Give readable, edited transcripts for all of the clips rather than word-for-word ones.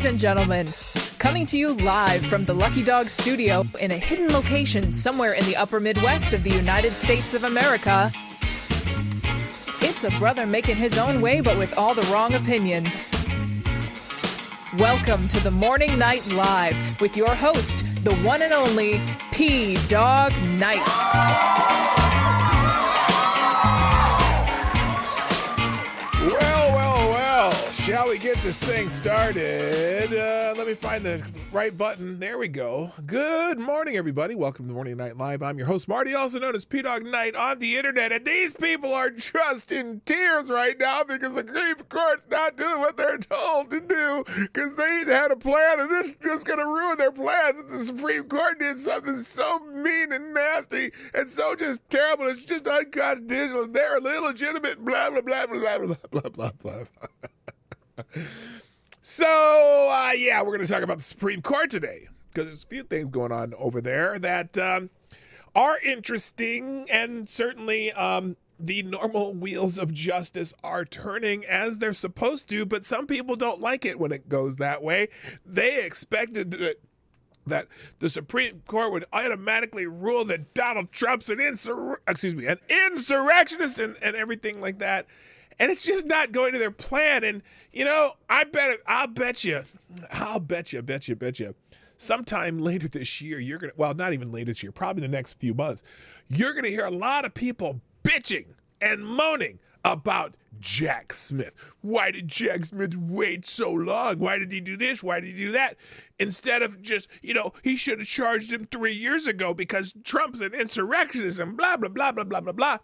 and gentlemen, coming to you live from the Lucky Dog studio in a hidden location somewhere in the upper Midwest of the United States of America, it's a brother making his own way but with all the wrong opinions. Welcome to the Morning Night Live with your host, the one and only P-Dog Knight. Shall we get this thing started? Let me find the right button. There we go. Good morning, everybody. Welcome to the Morning Night Live. I'm your host, Marty, also known as P-Dog Knight on the internet. And these people are just in tears right now because the Supreme Court's not doing what they're told to do because they had a plan and this is just going to ruin their plans. And the Supreme Court did something so mean and nasty and so just terrible. It's just unconstitutional. They're illegitimate, blah, blah, blah, blah, blah, blah, blah, blah. So, we're going to talk about the Supreme Court today because there's a few things going on over there that are interesting, and certainly the normal wheels of justice are turning as they're supposed to, but some people don't like it when it goes that way. They expected that the Supreme Court would automatically rule that Donald Trump's an insurrectionist and everything like that. And it's just not going to their plan. And, you know, I'll bet you, sometime later this year, not even later this year, probably the next few months, you're going to hear a lot of people bitching and moaning about Jack Smith. Why did Jack Smith wait so long? Why did he do this? Why did he do that? Instead of just, he should have charged him 3 years ago because Trump's an insurrectionist and blah, blah, blah, blah, blah, blah, blah.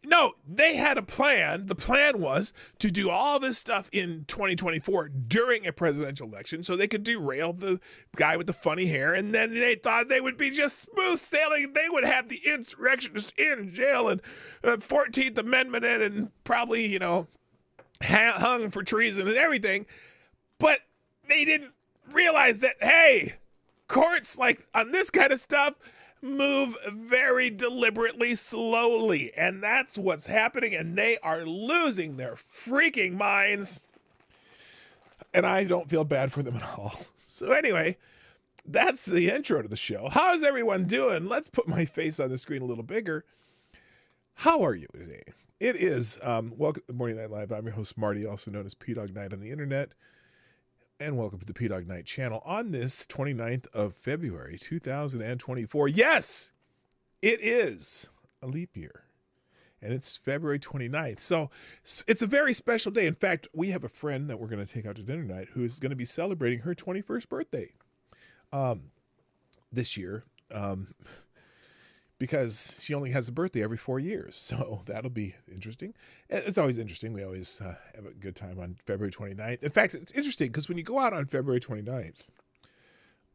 No, they had a plan. The plan was to do all this stuff in 2024 during a presidential election so they could derail the guy with the funny hair, and then they thought they would be just smooth sailing. They would have the insurrectionists in jail and 14th Amendment and probably, hung for treason and everything. But they didn't realize that, hey, courts, like on this kind of stuff, move very deliberately slowly, and that's what's happening, and they are losing their freaking minds, and I don't feel bad for them at all. So anyway, that's the intro to the show. How's everyone doing? Let's put my face on the screen a little bigger. How are you today? It is welcome to the Morning Night Live. I'm your host, Marty, also known as P-Dog Knight on the internet. And welcome to the P-Dog Knight channel on this 29th of February, 2024. Yes, it is a leap year, and it's February 29th. So it's a very special day. In fact, we have a friend that we're going to take out to dinner tonight who is going to be celebrating her 21st birthday this year because she only has a birthday every 4 years. So that'll be interesting. It's always interesting. We always have a good time on February 29th. In fact, it's interesting because when you go out on February 29th,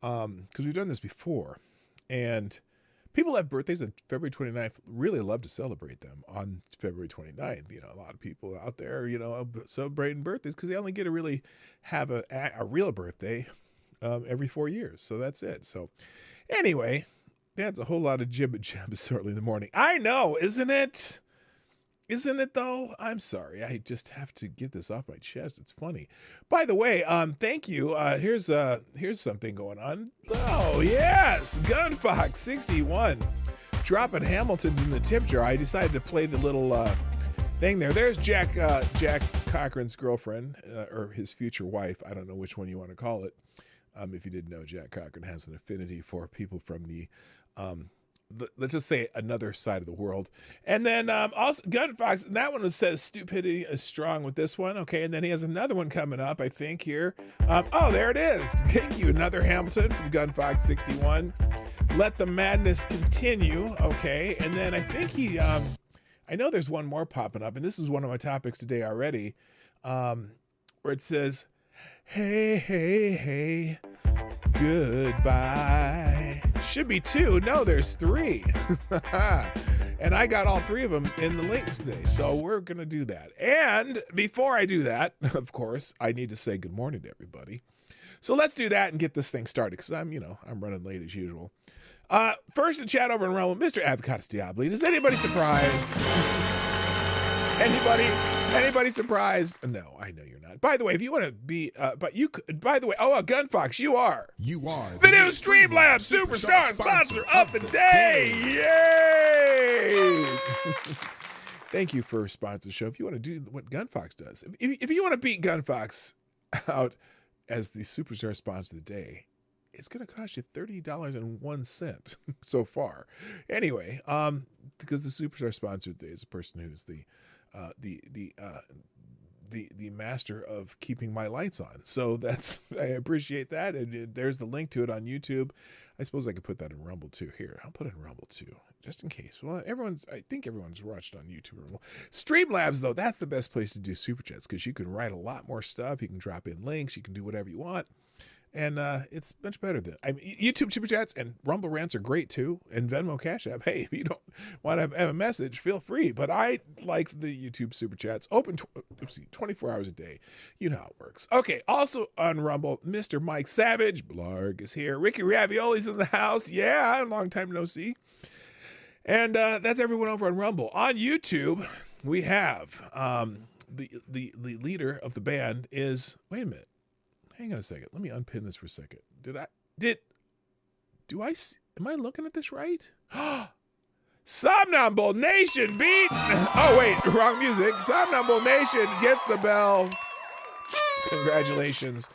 because we've done this before, and people have birthdays on February 29th, really love to celebrate them on February 29th. A lot of people out there, celebrating birthdays because they only get to really have a real birthday every 4 years. So that's it. So anyway, that's a whole lot of jibba-jabba so early in the morning. I know, isn't it? Isn't it, though? I'm sorry. I just have to get this off my chest. It's funny. By the way, thank you. Here's something going on. Oh, yes. Gunfox61 dropping Hamilton's in the tip jar. I decided to play the little thing there. There's Jack Cochran's girlfriend, or his future wife. I don't know which one you want to call it. If you didn't know, Jack Cochran has an affinity for people from the let's just say another side of the world. And then also Gunfox, that one says stupidity is strong with this one. Okay, and then he has another one coming up, I think, here. Oh, there it is. Thank you. Another Hamilton from Gunfox61. Let the madness continue. Okay, and then I think he, I know there's one more popping up, and this is one of my topics today already, where it says, hey, hey, hey, goodbye. Should be two. No, there's three. And I got all three of them in the links today. So we're going to do that. And before I do that, of course, I need to say good morning to everybody. So let's do that and get this thing started because I'm running late as usual. First in chat over in Realm, Mr. Avocados Diablo. Is anybody surprised? Anybody surprised? No, I know you're not. By the way, if you want to be, but you could, by the way, Gunfox, you are the new Streamlabs Superstar sponsor of the day. Yay! Thank you for sponsoring the show. If you want to do what Gunfox does, if you want to beat Gunfox out as the Superstar sponsor of the day, it's going to cost you $30.01 so far. Anyway, because the Superstar sponsor today is a person who's the master of keeping my lights on. So I appreciate that. And there's the link to it on YouTube. I suppose I could put that in Rumble too. Here, I'll put it in Rumble too, just in case. Well, I think everyone's watched on YouTube. Streamlabs, though, that's the best place to do Super Chats because you can write a lot more stuff. You can drop in links. You can do whatever you want. And it's much better than YouTube Super Chats and Rumble Rants are great too. And Venmo Cash App. Hey, if you don't want to have a message, feel free. But I like the YouTube Super Chats open 24 hours a day. You know how it works. Okay, also on Rumble, Mr. Mike Savage, Blarg is here. Ricky Ravioli's in the house. Yeah, long time no see. And that's everyone over on Rumble. On YouTube, we have the leader of the band is, wait a minute. Hang on a second. Let me unpin this for a second. Am I looking at this right? Somnambule Nation beat. Oh, wait, wrong music. Somnambule Nation gets the bell. Congratulations.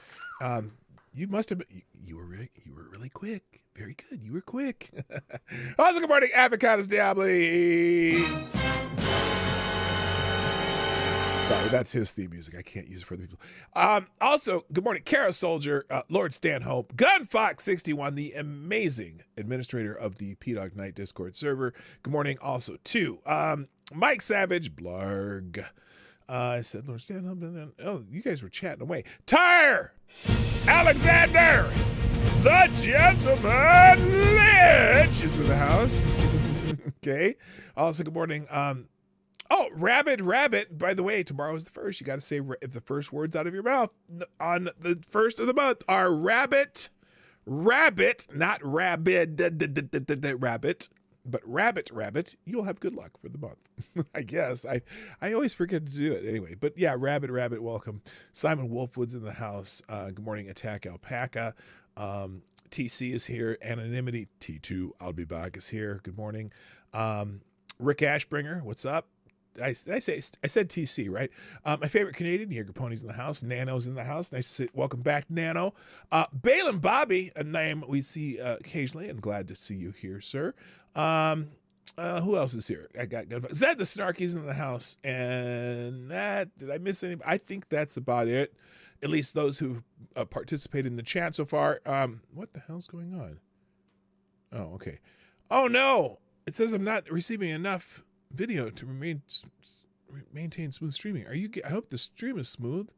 You must have been, you were really quick. Very good. You were quick. Also, good morning, Avocados Diabli. Sorry, that's his theme music. I can't use it for other people. Also, good morning, Kara Soldier, Lord Stanhope, Gunfox61, the amazing administrator of the P-Dog Night Discord server. Good morning also to Mike Savage, Blarg. I said Lord Stanhope. Oh, you guys were chatting away. Tyre, Alexander, the Gentleman Lynch is in the house. Okay. Also, good morning. Oh, Rabbit. By the way, tomorrow is the first. You got to say if the first words out of your mouth on the first of the month are rabbit, not rabid, rabbit, but rabbit. You'll have good luck for the month. I guess. I always forget to do it anyway. But yeah, rabbit, welcome. Simon Wolfwood's in the house. Good morning, Attack Alpaca. TC is here. Anonymity T2. I'll be back is here. Good morning. Rick Ashbringer, what's up? I said TC, right? My favorite Canadian, Jaeger Pony's in the house. Nano's in the house. Nice to see. Welcome back, Nano. Balin Bobby, a name we see occasionally, and glad to see you here, sir. Who else is here? I got Zed the Snarky's in the house, and did I miss any? I think that's about it. At least those who participated in the chat so far. What the hell's going on? Oh, okay. Oh no! It says I'm not receiving enough video to maintain smooth streaming. I hope the stream is smooth.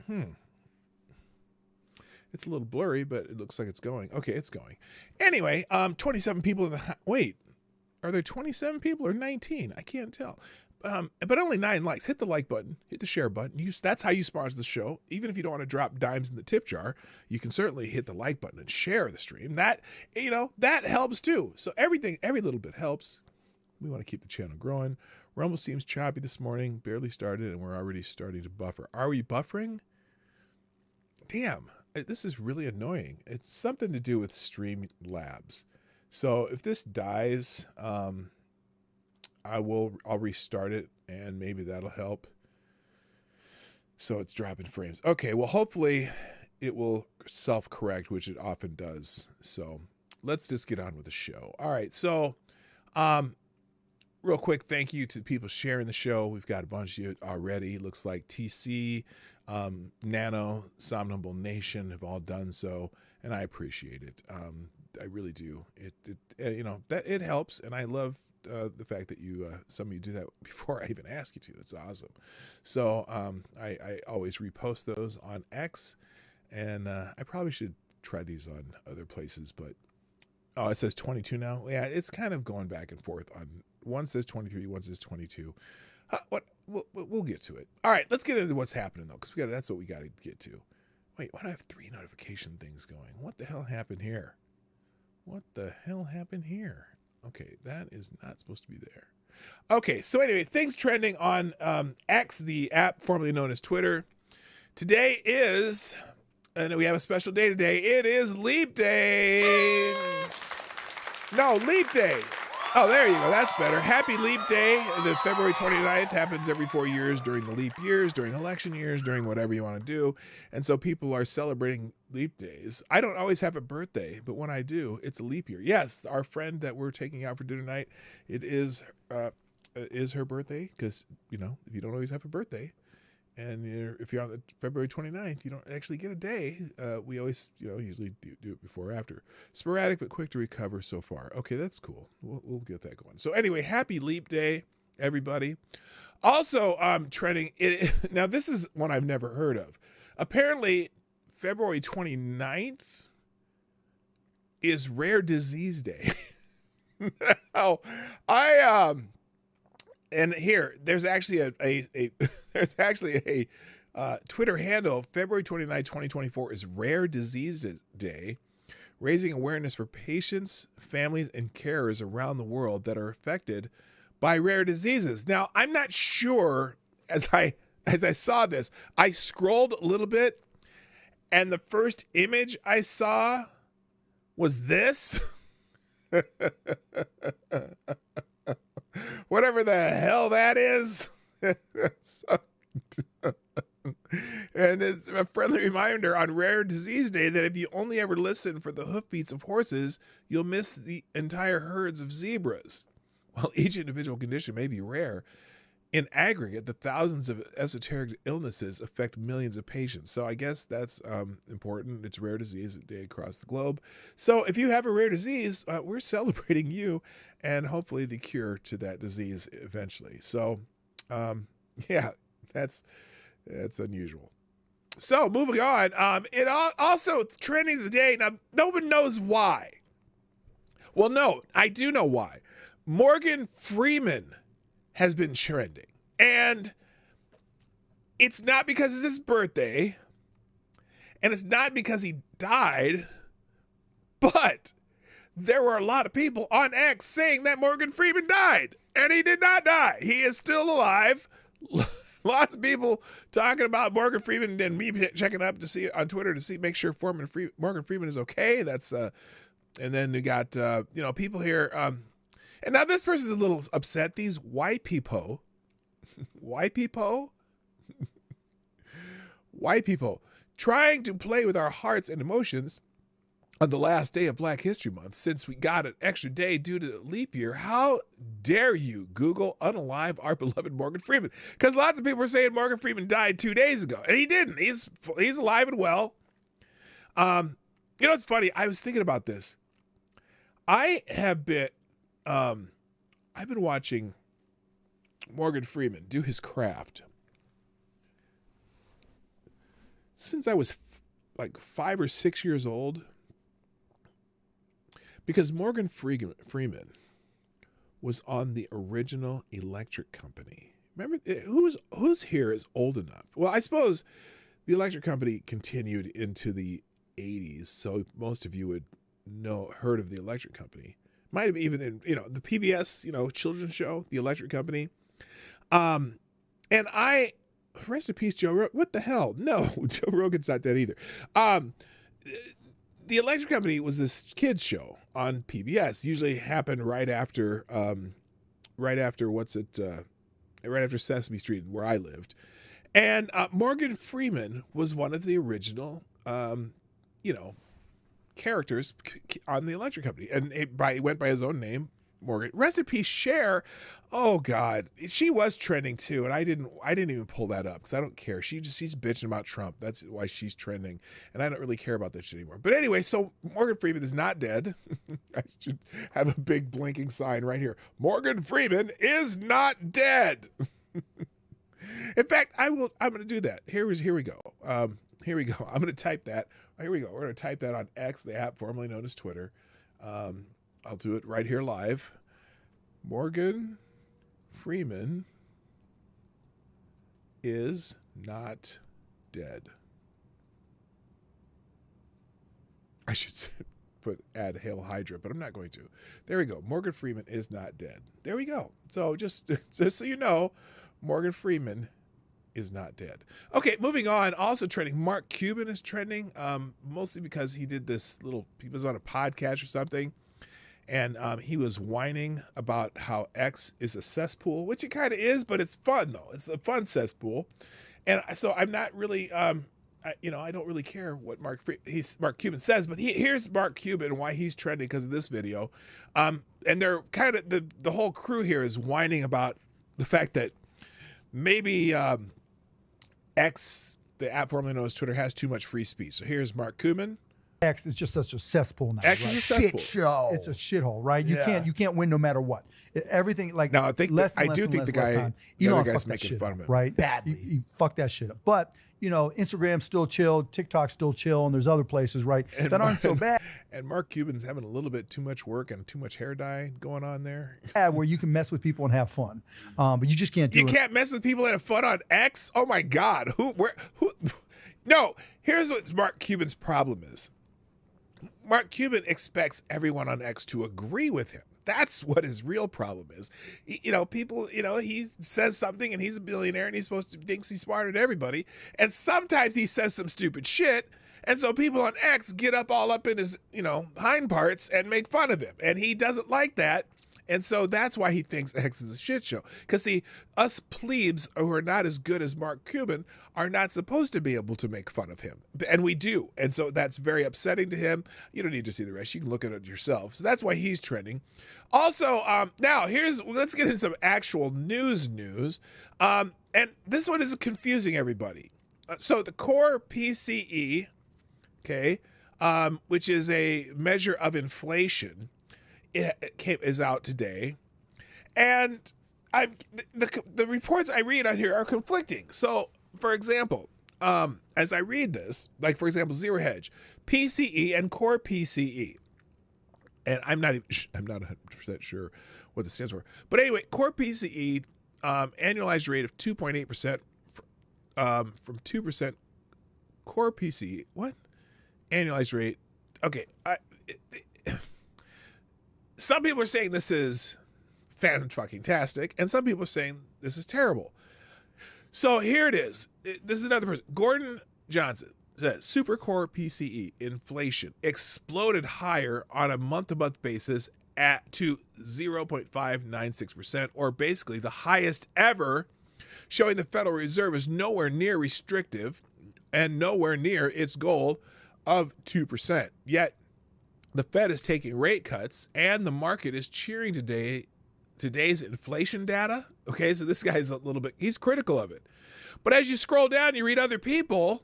It's a little blurry, but it looks like it's going. Okay, it's going. Anyway, 27 people in the wait. Are there 27 people or 19? I can't tell. But only 9 likes. Hit the like button. Hit the share button. That's how you sponsor the show. Even if you don't want to drop dimes in the tip jar, you can certainly hit the like button and share the stream. That helps too. So every little bit helps. We want to keep the channel growing. Rumble seems choppy this morning. Barely started, and we're already starting to buffer. Are we buffering? Damn, this is really annoying. It's something to do with Streamlabs. So if this dies, I'll restart it, and maybe that'll help. So it's dropping frames. Okay, well, hopefully it will self-correct, which it often does. So let's just get on with the show. All right, so real quick, thank you to the people sharing the show. We've got a bunch of you already. Looks like TC, Nano, Somnambule Nation have all done so, and I appreciate it. I really do. It helps, and I love the fact that some of you do that before I even ask you to. It's awesome. So I always repost those on X, and I probably should try these on other places, but it says 22 now. Yeah, it's kind of going back and forth. On one says 23, one says 22. We'll get to it. All right, let's get into what's happening though, because that's what we got to get to. Wait, why do I have 3 notification things going? What the hell happened here? Okay, that is not supposed to be there. Okay, so anyway, things trending on X, the app formerly known as Twitter. Today is, and we have a special day today. It is Leap Day. No, Leap Day. Oh, there you go. That's better. Happy Leap Day. The February 29th happens every 4 years during the leap years, during election years, during whatever you want to do. And so people are celebrating leap days. I don't always have a birthday, but when I do, it's a leap year. Yes, our friend that we're taking out for dinner tonight, it is her birthday because, you know, if you don't always have a birthday, and if you're on the February 29th, you don't actually get a day. We always, usually do it before or after. Sporadic but quick to recover so far. Okay, that's cool. We'll get that going. So anyway, happy Leap Day, everybody. Also, trending. Now, this is one I've never heard of. Apparently, February 29th is Rare Disease Day. Now, and here, there's actually a Twitter handle. February 29, 2024 is Rare Disease Day, raising awareness for patients, families, and carers around the world that are affected by rare diseases. Now, I'm not sure, as I saw this, I scrolled a little bit, and the first image I saw was this. Whatever the hell that is. And it's a friendly reminder on Rare Disease Day that if you only ever listen for the hoofbeats of horses, you'll miss the entire herds of zebras. While each individual condition may be rare, in aggregate, the thousands of esoteric illnesses affect millions of patients. So I guess that's important. It's Rare Disease Day across the globe. So if you have a rare disease, we're celebrating you and hopefully the cure to that disease eventually. So, yeah, that's unusual. So moving on, it also trending today. Now, no one knows why. Well, no, I do know why. Morgan Freeman has been trending. And it's not because it's his birthday, and it's not because he died, but there were a lot of people on X saying that Morgan Freeman died, and he did not die. He is still alive. Lots of people talking about Morgan Freeman and me checking up to see on Twitter to make sure Morgan Freeman is okay. That's and then we got people here. And now this person's a little upset. These white people trying to play with our hearts and emotions on the last day of Black History Month since we got an extra day due to the leap year. How dare you Google unalive our beloved Morgan Freeman? Because lots of people are saying Morgan Freeman died 2 days ago, and he didn't. He's alive and well. It's funny. I was thinking about this. I've been watching Morgan Freeman do his craft since I was like 5 or 6 years old, because Morgan Freeman was on the original Electric Company. Remember, who's here is old enough? Well, I suppose the Electric Company continued into the 80s, so most of you would heard of the Electric Company. Might have even in, the PBS, children's show, The Electric Company. And rest in peace, Joe Rogan. What the hell? No, Joe Rogan's not dead either. The Electric Company was this kids show on PBS. Usually happened right after Sesame Street, where I lived. And Morgan Freeman was one of the original, characters on the Electric Company, and he went by his own name, Morgan. Rest in peace, Cher. Oh God, she was trending too, and I didn't even pull that up because I don't care. She's bitching about Trump. That's why she's trending, and I don't really care about that shit anymore. But anyway, so Morgan Freeman is not dead. I should have a big blinking sign right here. Morgan Freeman is not dead. In fact, I'm going to do that. Here we go. Here we go. I'm going to type that. Here we go. We're going to type that on X, the app formerly known as Twitter. I'll do it right here live. Morgan Freeman is not dead. I should add Hail Hydra, but I'm not going to. There we go. Morgan Freeman is not dead. There we go. So just so you know, Morgan Freeman is not dead. Okay, moving on. Also trending. Mark Cuban is trending, mostly because he did this he was on a podcast or something, and he was whining about how X is a cesspool, which it kind of is, but it's fun though. It's a fun cesspool, and so I'm not really, I don't really care what Mark Cuban says, but here's Mark Cuban and why he's trending because of this video, and they're kind of the whole crew here is whining about the fact that maybe X, the app formerly known as Twitter, has too much free speech. So here's Mark Cuban. X is just such a cesspool now. X is a cesspool. Shit show. It's a shithole, right? You can't win no matter what. Everything like now. I think I do think the other guy's making fun of him, right? Badly. He fucked that shit up. But Instagram's still chill, TikTok's still chill, and there's other places, right, that aren't so bad. And Mark Cuban's having a little bit too much work and too much hair dye going on there. Where you can mess with people and have fun, but you just can't do it. You can't mess with people and have fun on X. Oh my God, who? No, here's what Mark Cuban's problem is. Mark Cuban expects everyone on X to agree with him. That's what his real problem is. People, he says something and he's a billionaire and thinks he's smarter than everybody. And sometimes he says some stupid shit. And so people on X get all up in his, hind parts and make fun of him. And he doesn't like that. And so that's why he thinks X is a shit show. Because see, us plebes who are not as good as Mark Cuban are not supposed to be able to make fun of him. And we do. And so that's very upsetting to him. You don't need to see the rest. You can look at it yourself. So that's why he's trending. Also, now let's get into some actual news. And this one is confusing everybody. So the core PCE, okay, which is a measure of inflation, is out today, and the reports I read on here are conflicting. So, for example, as I read this, like for example, Zero Hedge, PCE and core PCE, and I'm not 100% sure what this stands for, but anyway, core PCE, annualized rate of 2.8%, from 2%. Core PCE, what? Annualized rate? Okay, some people are saying this is fan-fucking-tastic, and some people are saying this is terrible. So here it is. This is another person. Gordon Johnson says, super core PCE inflation exploded higher on a month-to-month basis to 0.596%, or basically the highest ever, showing the Federal Reserve is nowhere near restrictive and nowhere near its goal of 2%. Yet, the Fed is taking rate cuts, and the market is cheering today's inflation data. Okay, so this guy's he's critical of it. But as you scroll down, you read other people.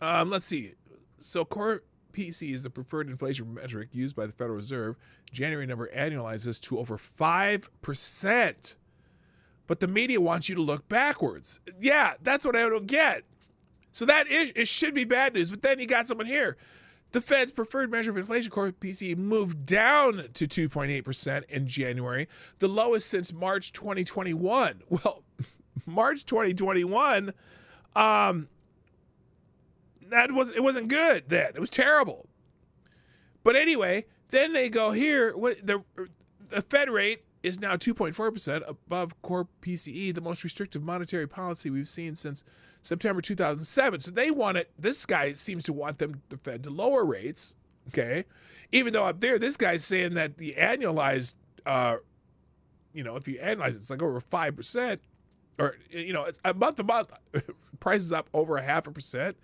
Let's see. So core PC is the preferred inflation metric used by the Federal Reserve. January number annualizes to over 5%. But the media wants you to look backwards. Yeah, that's what I don't get. So it should be bad news. But then you got someone here. The Fed's preferred measure of inflation, core PCE, moved down to 2.8% in January, the lowest since March 2021. Well, March 2021, it wasn't good then. It was terrible. But anyway, then they go here. The Fed rate is now 2.4% above core PCE, the most restrictive monetary policy we've seen since September 2007. So this guy seems to want the Fed to lower rates, okay? Even though up there, this guy's saying that the annualized, if you annualize it's like over 5%, or, it's a month to month, prices up over 0.5%,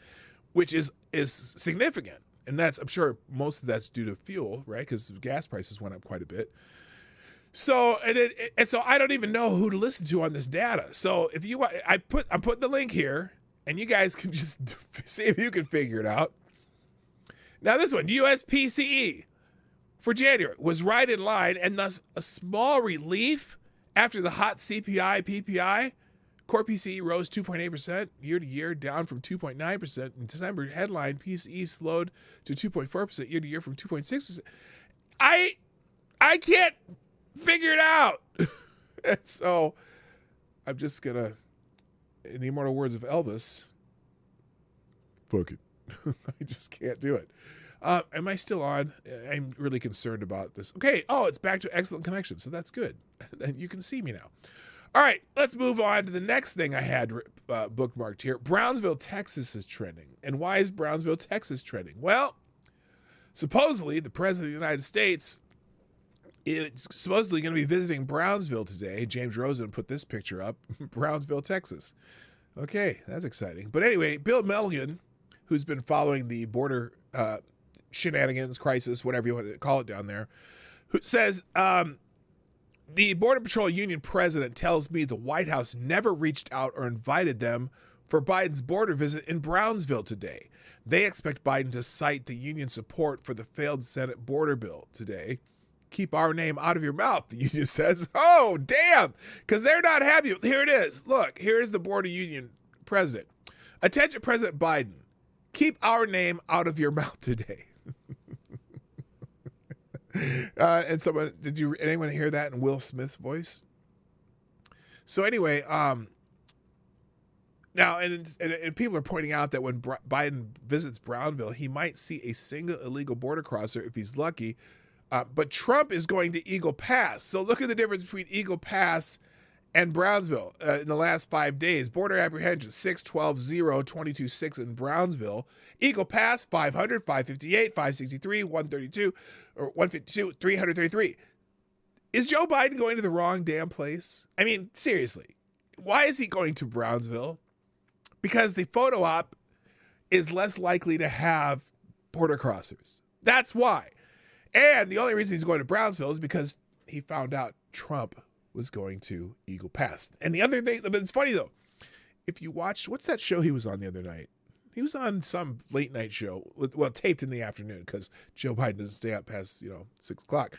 which is significant. And I'm sure most of that's due to fuel, right? Because gas prices went up quite a bit. So so I don't even know who to listen to on this data. So if you want, I'm putting the link here, and you guys can just see if you can figure it out. Now this one, US PCE for January was right in line, and thus a small relief after the hot CPI PPI. Core PCE rose 2.8% year to year, down from 2.9% in December. Headline PCE slowed to 2.4% year to year from 2.6%. I can't figure it out. And so I'm just gonna, in the immortal words of Elvis, fuck it. I just can't do it. Am I still on? I'm really concerned about this. Okay. Oh, it's back to excellent connection. So that's good. And you can see me now. All right. Let's move on to the next thing I had bookmarked here. Brownsville, Texas is trending. And why is Brownsville, Texas trending? Well, supposedly the president of the United States is supposedly going to be visiting Brownsville today. James Rosen put this picture up. Brownsville, Texas. Okay. That's exciting. But anyway, Bill Milligan, who's been following the border shenanigans, crisis, whatever you want to call it down there, who says the Border Patrol Union president tells me the White House never reached out or invited them for Biden's border visit in Brownsville today. They expect Biden to cite the union support for the failed Senate border bill today. Keep our name out of your mouth, the union says. Oh, damn, because they're not happy. Here it is. Look, here's the border union president. Attention, President Biden. Keep our name out of your mouth today. And someone, anyone hear that in Will Smith's voice? So anyway, now, and people are pointing out that when Biden visits Brownville, he might see a single illegal border crosser if he's lucky. But Trump is going to Eagle Pass. So look at the difference between Eagle Pass and Brownsville in the last 5 days. Border apprehension, 612-0, 22-6 in Brownsville. Eagle Pass, 500, 558, 563, 132, or 152, 333. Is Joe Biden going to the wrong damn place? I mean, seriously, why is he going to Brownsville? Because the photo op is less likely to have border crossers. That's why. And the only reason he's going to Brownsville is because he found out Trump was going to Eagle Pass. And the other thing, but it's funny though, if you watch, what's that show he was on the other night? He was on some late night show, well, taped in the afternoon because Joe Biden doesn't stay up past, 6 o'clock.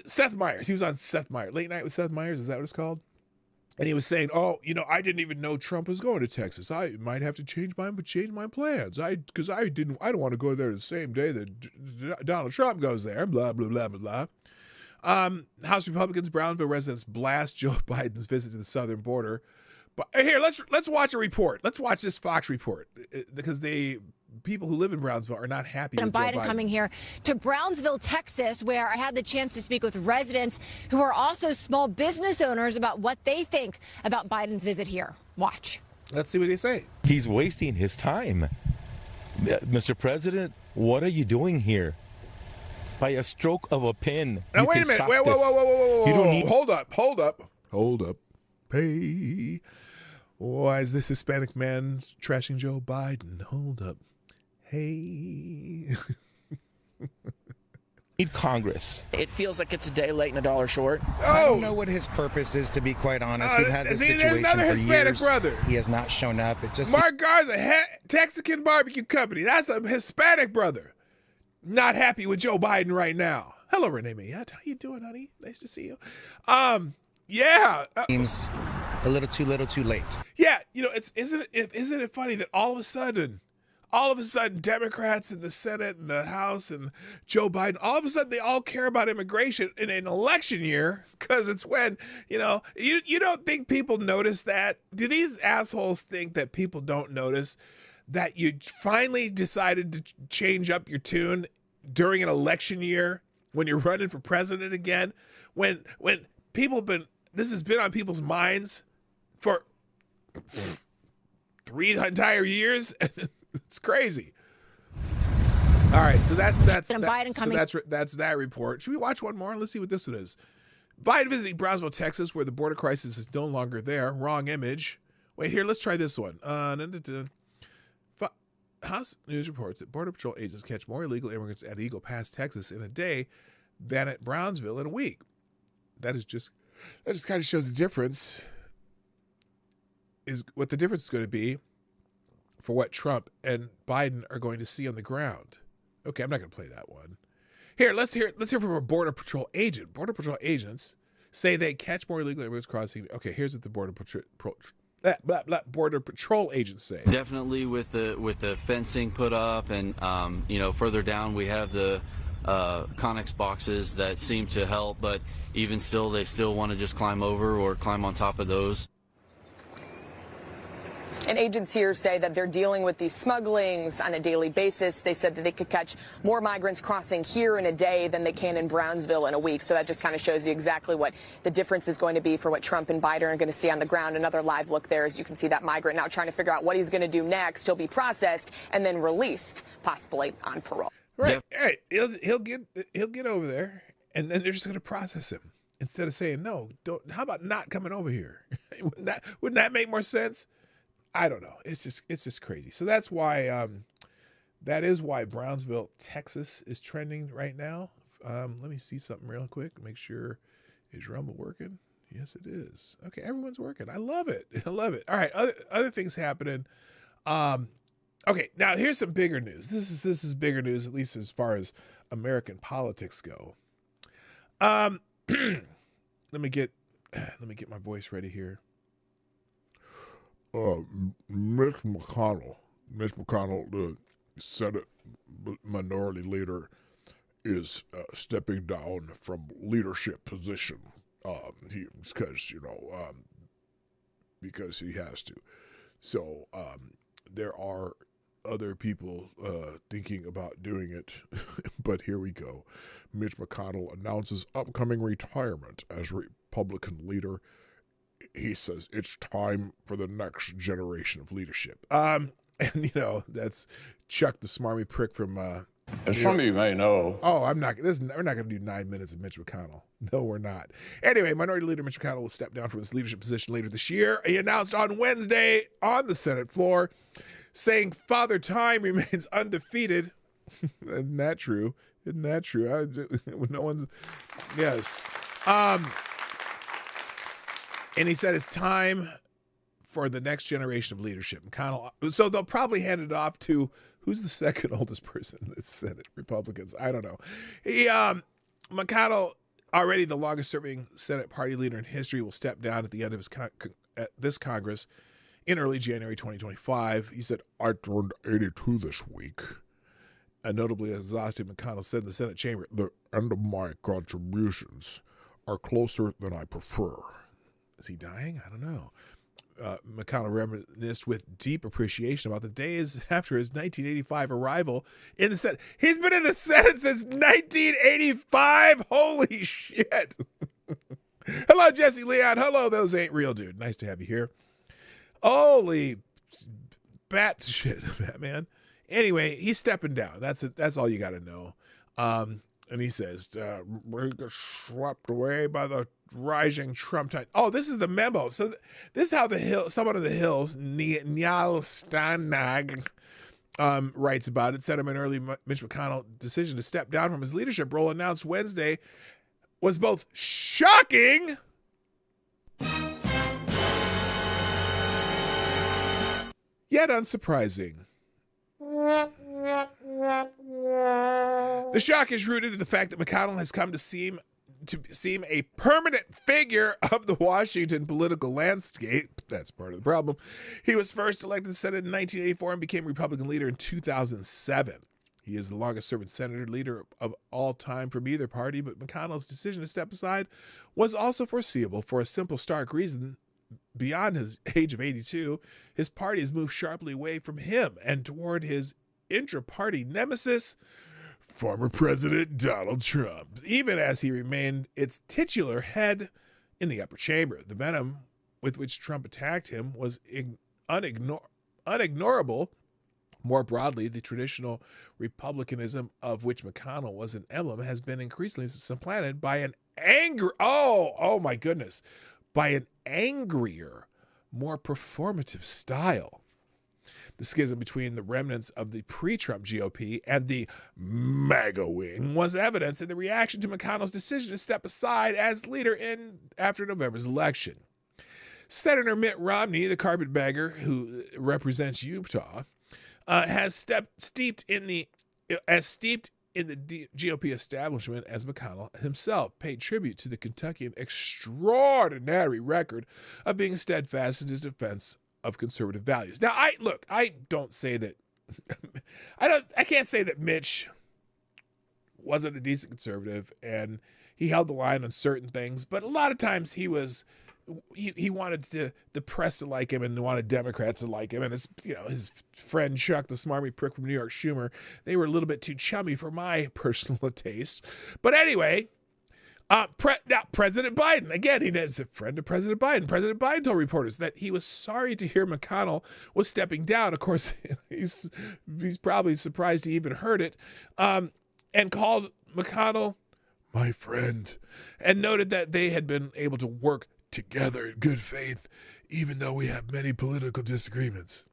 Seth Meyers, he was on Seth Meyers, Late Night with Seth Meyers, is that what it's called? And he was saying, I didn't even know Trump was going to Texas. I might have to change my plans. Because I don't want to go there the same day that Donald Trump goes there, blah, blah, blah, blah, blah. House Republicans, Brownville residents blast Joe Biden's visit to the southern border. But here, let's watch a report. Let's watch this Fox report because people who live in Brownsville are not happy with Joe Biden coming here to Brownsville, Texas, where I had the chance to speak with residents who are also small business owners about what they think about Biden's visit here. Watch. Let's see what they say. He's wasting his time. Mr. President, what are you doing here? By a stroke of a pen. Now, wait a minute. Whoa. You don't need... Hold up. Hey. Why is this Hispanic man trashing Joe Biden? Hold up. Hey. Need Congress. It feels like it's a day late and a dollar short. I don't know what his purpose is, to be quite honest. We've had this situation there's another for Hispanic years. brother. He has not shown up. It just Mark Garza, Texican Barbecue Company. That's a Hispanic brother. Not happy with Joe Biden right now. Hello, Renee Mayette. How you doing, honey? Nice to see you. Yeah. seems a little too late. Yeah, isn't it funny that all of a sudden, Democrats in the Senate and the House and Joe Biden, all of a sudden they all care about immigration in an election year because it's when, you don't think people notice that? Do these assholes think that people don't notice that you finally decided to change up your tune during an election year when you're running for president again? When people this has been on people's minds for 3 entire years. It's crazy. All right, so that's that report. Should we watch one more? Let's see what this one is. Biden visiting Brownsville, Texas, where the border crisis is no longer there. Wrong image. Wait, here, let's try this one. House News reports that Border Patrol agents catch more illegal immigrants at Eagle Pass, Texas in a day than at Brownsville in a week. That just kind of shows the difference is what the difference is going to be for what Trump and Biden are going to see on the ground. Okay, I'm not going to play that one. Here, let's hear from a Border Patrol agent. Border Patrol agents say they catch more illegal immigrants crossing. Okay, here's what the Border Patrol agents say. Definitely with the fencing put up, and further down we have the Connex boxes that seem to help, but even still, they still want to just climb over or climb on top of those. And agents here say that they're dealing with these smugglings on a daily basis. They said that they could catch more migrants crossing here in a day than they can in Brownsville in a week. So that just kind of shows you exactly what the difference is going to be for what Trump and Biden are going to see on the ground. Another live look there, as you can see that migrant now trying to figure out what he's going to do next. He'll be processed and then released, possibly on parole. Right. Hey, he'll get over there, and then they're just going to process him instead of saying no. Don't. How about not coming over here? wouldn't that make more sense? I don't know. It's just crazy. So that's why that is why Brownsville, Texas is trending right now. Let me see something real quick. Make sure, is Rumble working? Yes, it is. Okay, everyone's working. I love it. I love it. All right, other things happening. Okay, now here's some bigger news. This is bigger news, at least as far as American politics go. Let me get my voice ready here. Mitch McConnell, the Senate minority leader, is stepping down from leadership position. Because he has to. So there are other people thinking about doing it, but here we go. Mitch McConnell announces upcoming retirement as Republican leader. He says it's time for the next generation of leadership. And that's Chuck the smarmy prick from. As some of you may know. Oh, we're not going to do 9 minutes of Mitch McConnell. No, we're not. Anyway, Minority Leader Mitch McConnell will step down from his leadership position later this year. He announced on Wednesday on the Senate floor, saying Father Time remains undefeated. Isn't that true? No one's. Yes. And he said it's time for the next generation of leadership. McConnell. So they'll probably hand it off to who's the second oldest person in the Senate? Republicans. I don't know. McConnell, already the longest serving Senate party leader in history, will step down at the end of this Congress in early January 2025. He said, I turned 82 this week. A notably exhausted McConnell said in the Senate chamber, the end of my contributions are closer than I prefer. Is he dying? I don't know. McConnell reminisced with deep appreciation about the days after his 1985 arrival in the Senate. He's been in the Senate since 1985. Holy shit. Hello, Jesse Leon. Hello, Those Ain't Real, dude. Nice to have you here. Holy bat shit, Batman. Anyway, he's stepping down. That's all you got to know. And he says, we get swept away by the rising Trump tide. Oh, this is the memo. So this is how someone on the Hills, Niall Stanag, writes about it. Said an early Mitch McConnell decision to step down from his leadership role announced Wednesday was both shocking yet unsurprising. The shock is rooted in the fact that McConnell has come to seem a permanent figure of the Washington political landscape. That's part of the problem. He was first elected to the Senate in 1984 and became Republican leader in 2007. He is the longest-serving senator leader of all time from either party, but McConnell's decision to step aside was also foreseeable for a simple, stark reason. Beyond his age of 82, his party has moved sharply away from him and toward his intra-party nemesis, former President Donald Trump, even as he remained its titular head in the upper chamber. The venom with which Trump attacked him was unignorable. More broadly, the traditional republicanism of which McConnell was an emblem has been increasingly supplanted by an by an angrier, more performative style. The schism between the remnants of the pre-Trump GOP and the MAGA wing was evidence in the reaction to McConnell's decision to step aside as leader after November's election. Senator Mitt Romney, the carpetbagger who represents Utah, has steeped in the GOP establishment as McConnell himself paid tribute to the Kentucky's extraordinary record of being steadfast in his defense of conservative values. Now, I don't say that I can't say that Mitch wasn't a decent conservative and he held the line on certain things, but a lot of times he was he wanted the press to like him and wanted Democrats to like him, and his friend Chuck, the smarmy prick from New York, Schumer, they were a little bit too chummy for my personal taste. But anyway, now President Biden, again, he is a friend of President Biden. President Biden told reporters that he was sorry to hear McConnell was stepping down. Of course, he's probably surprised he even heard it, and called McConnell my friend, and noted that they had been able to work together in good faith, even though we have many political disagreements.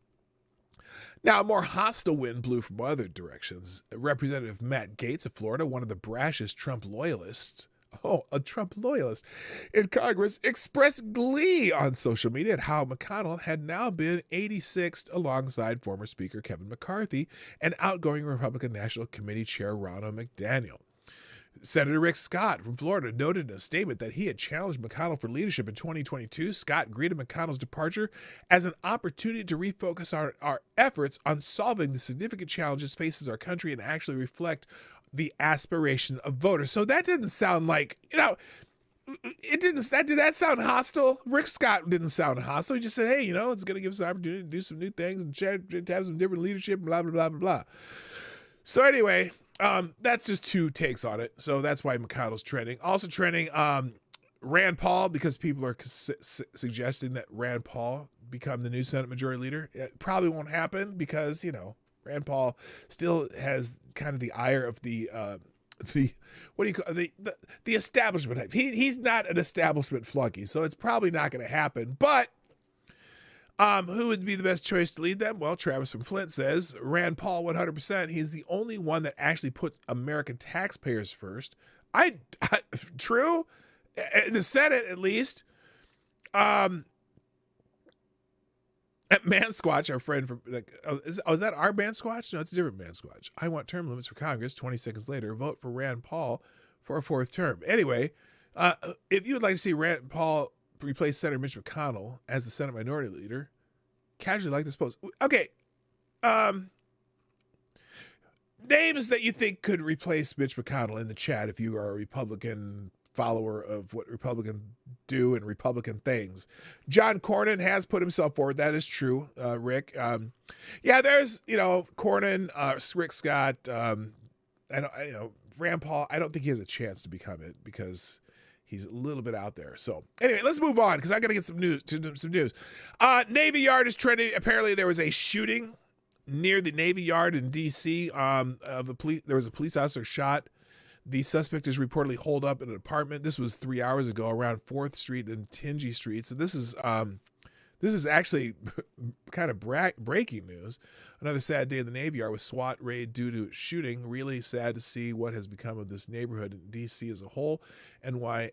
Now, a more hostile wind blew from other directions. Representative Matt Gaetz of Florida, one of the brashest Trump loyalists, a Trump loyalist in Congress, expressed glee on social media at how McConnell had now been 86th alongside former Speaker Kevin McCarthy and outgoing Republican National Committee Chair Ronna McDaniel. Senator Rick Scott from Florida noted in a statement that he had challenged McConnell for leadership in 2022. Scott greeted McConnell's departure as an opportunity to refocus our efforts on solving the significant challenges faces our country and actually reflect the aspiration of voters. So that didn't sound like, did that sound hostile? Rick Scott didn't sound hostile. He just said, hey, it's going to give us an opportunity to do some new things and have some different leadership, blah, blah, blah, blah, blah. So anyway, that's just two takes on it. So that's why McConnell's trending. Also trending, Rand Paul, because people are suggesting that Rand Paul become the new Senate Majority Leader. It probably won't happen because, Rand Paul still has kind of the ire of the establishment type. He's not an establishment flunky, so it's probably not going to happen. But who would be the best choice to lead them? Well, Travis from Flint says Rand Paul 100%. He's the only one that actually put American taxpayers first. True, in the Senate at least. At Man Squatch, our friend from is that our Man Squatch? No, it's a different Man Squatch. I want term limits for Congress. 20 seconds later, vote for Rand Paul for a fourth term. Anyway, if you would like to see Rand Paul replace Senator Mitch McConnell as the Senate Minority Leader, casually like this post. Okay, names that you think could replace Mitch McConnell in the chat if you are a Republican follower of what Republicans do and Republican things. John Cornyn has put himself forward. That is true, Rick. There's, Cornyn, Rick Scott, Rand Paul. I don't think he has a chance to become it because he's a little bit out there. So anyway, let's move on because I got to get some news. Navy Yard is trending. Apparently there was a shooting near the Navy Yard in D.C. There was a police officer shot. The suspect is reportedly holed up in an apartment. This was 3 hours ago around 4th Street and Tingy Street. So this is actually kind of breaking news. Another sad day in the Navy Yard with SWAT raid due to shooting. Really sad to see what has become of this neighborhood in D.C. as a whole, and why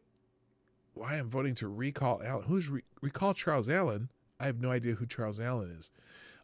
I'm voting to recall Allen. Who's recall Charles Allen? I have no idea who Charles Allen is.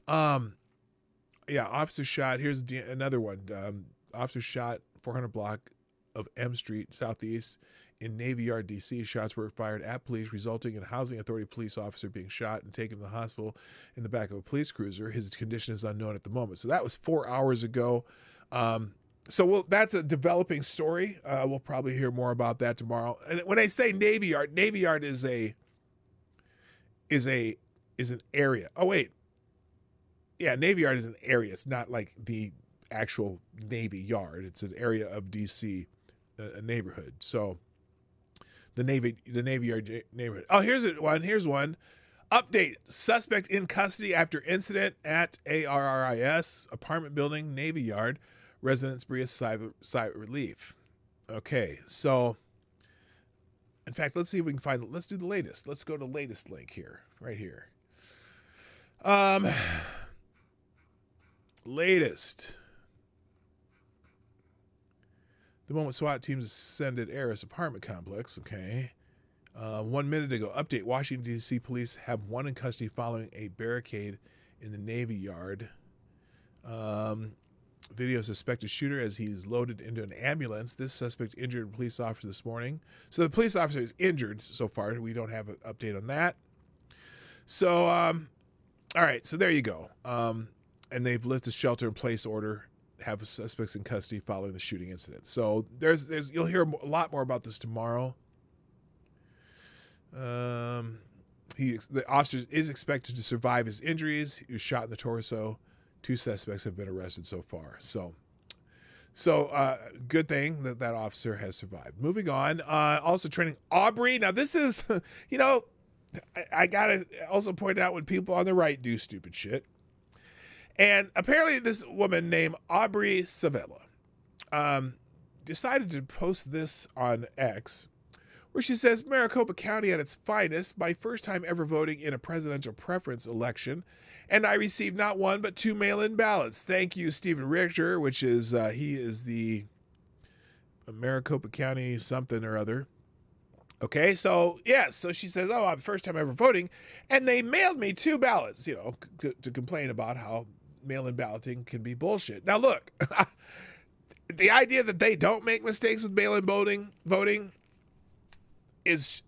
Officer shot. Here's another one. Officer shot 400 block of M Street Southeast in Navy Yard, D.C. Shots were fired at police, resulting in a housing authority police officer being shot and taken to the hospital in the back of a police cruiser. His condition is unknown at the moment. So that was 4 hours ago. That's a developing story. We'll probably hear more about that tomorrow. And when I say Navy Yard is an area. Oh wait, Navy Yard is an area. It's not like the actual Navy Yard. It's an area of D.C. A neighborhood. So the Navy Yard neighborhood. Oh, here's one. Update. Suspect in custody after incident at ARRIS apartment building, Navy Yard. Residents breathe sigh of relief. Okay, so in fact, let's see if we can find. Let's do the latest. Let's go to the latest link here, right here. Latest. The moment SWAT teams ascended Aris apartment complex. Okay. 1 minute ago. Update. Washington, D.C. police have one in custody following a barricade in the Navy Yard. Video of suspected shooter as he's loaded into an ambulance. This suspect injured a police officer this morning. So the police officer is injured so far. We don't have an update on that. So, all right. So there you go. And they've lifted shelter in place order. Have suspects in custody following the shooting incident. So you'll hear a lot more about this tomorrow. The officer is expected to survive his injuries. He was shot in the torso. 2 suspects have been arrested so far. So good thing that officer has survived. Moving on. Also trending, Aubrey. Now this is, I gotta also point out when people on the right do stupid shit. And apparently this woman named Aubrey Savella decided to post this on X, where she says, Maricopa County at its finest, my first time ever voting in a presidential preference election, and I received not 1 but 2 mail-in ballots. Thank you, Stephen Richter, which is, he is the Maricopa County something or other. Okay, so, yes, so she says, I'm first time ever voting, and they mailed me 2 ballots, to complain about how mail-in balloting can be bullshit. Now, look, the idea that they don't make mistakes with mail-in voting is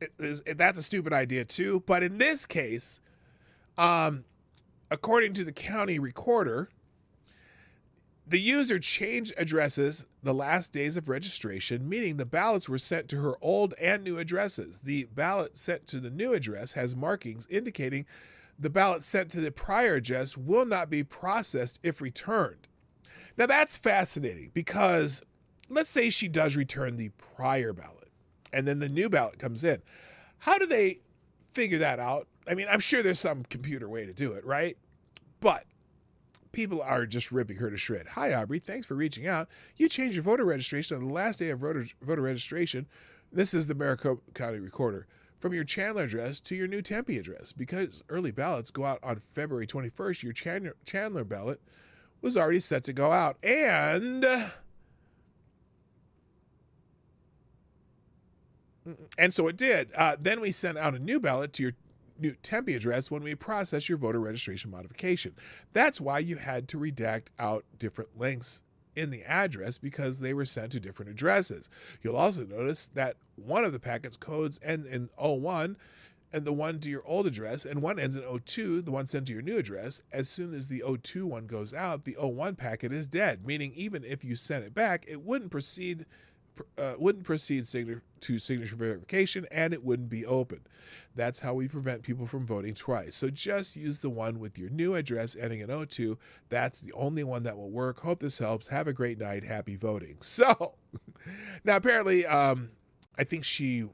that's a stupid idea too. But in this case, according to the county recorder, the user changed addresses the last days of registration, meaning the ballots were sent to her old and new addresses. The ballot sent to the new address has markings indicating the ballot sent to the prior address will not be processed if returned. Now that's fascinating because let's say she does return the prior ballot and then the new ballot comes in. How do they figure that out? I mean, I'm sure there's some computer way to do it, right? But people are just ripping her to shred. Hi, Aubrey. Thanks for reaching out. You changed your voter registration on the last day of voter registration. This is the Maricopa County Recorder. From your Chandler address to your new Tempe address. Because early ballots go out on February 21st, your Chandler ballot was already set to go out. And so it did. Then we sent out a new ballot to your new Tempe address when we process your voter registration modification. That's why you had to redact out different links in the address because they were sent to different addresses. You'll also notice that one of the packets codes end in 01 and the one to your old address, and one ends in 02, the one sent to your new address. As soon as the 02 one goes out, the 01 packet is dead, meaning even if you sent it back, it wouldn't proceed to signature verification, and it wouldn't be opened. That's how we prevent people from voting twice. So just use the one with your new address ending in 02. That's the only one that will work. Hope this helps. Have a great night. Happy voting. So now apparently, I think she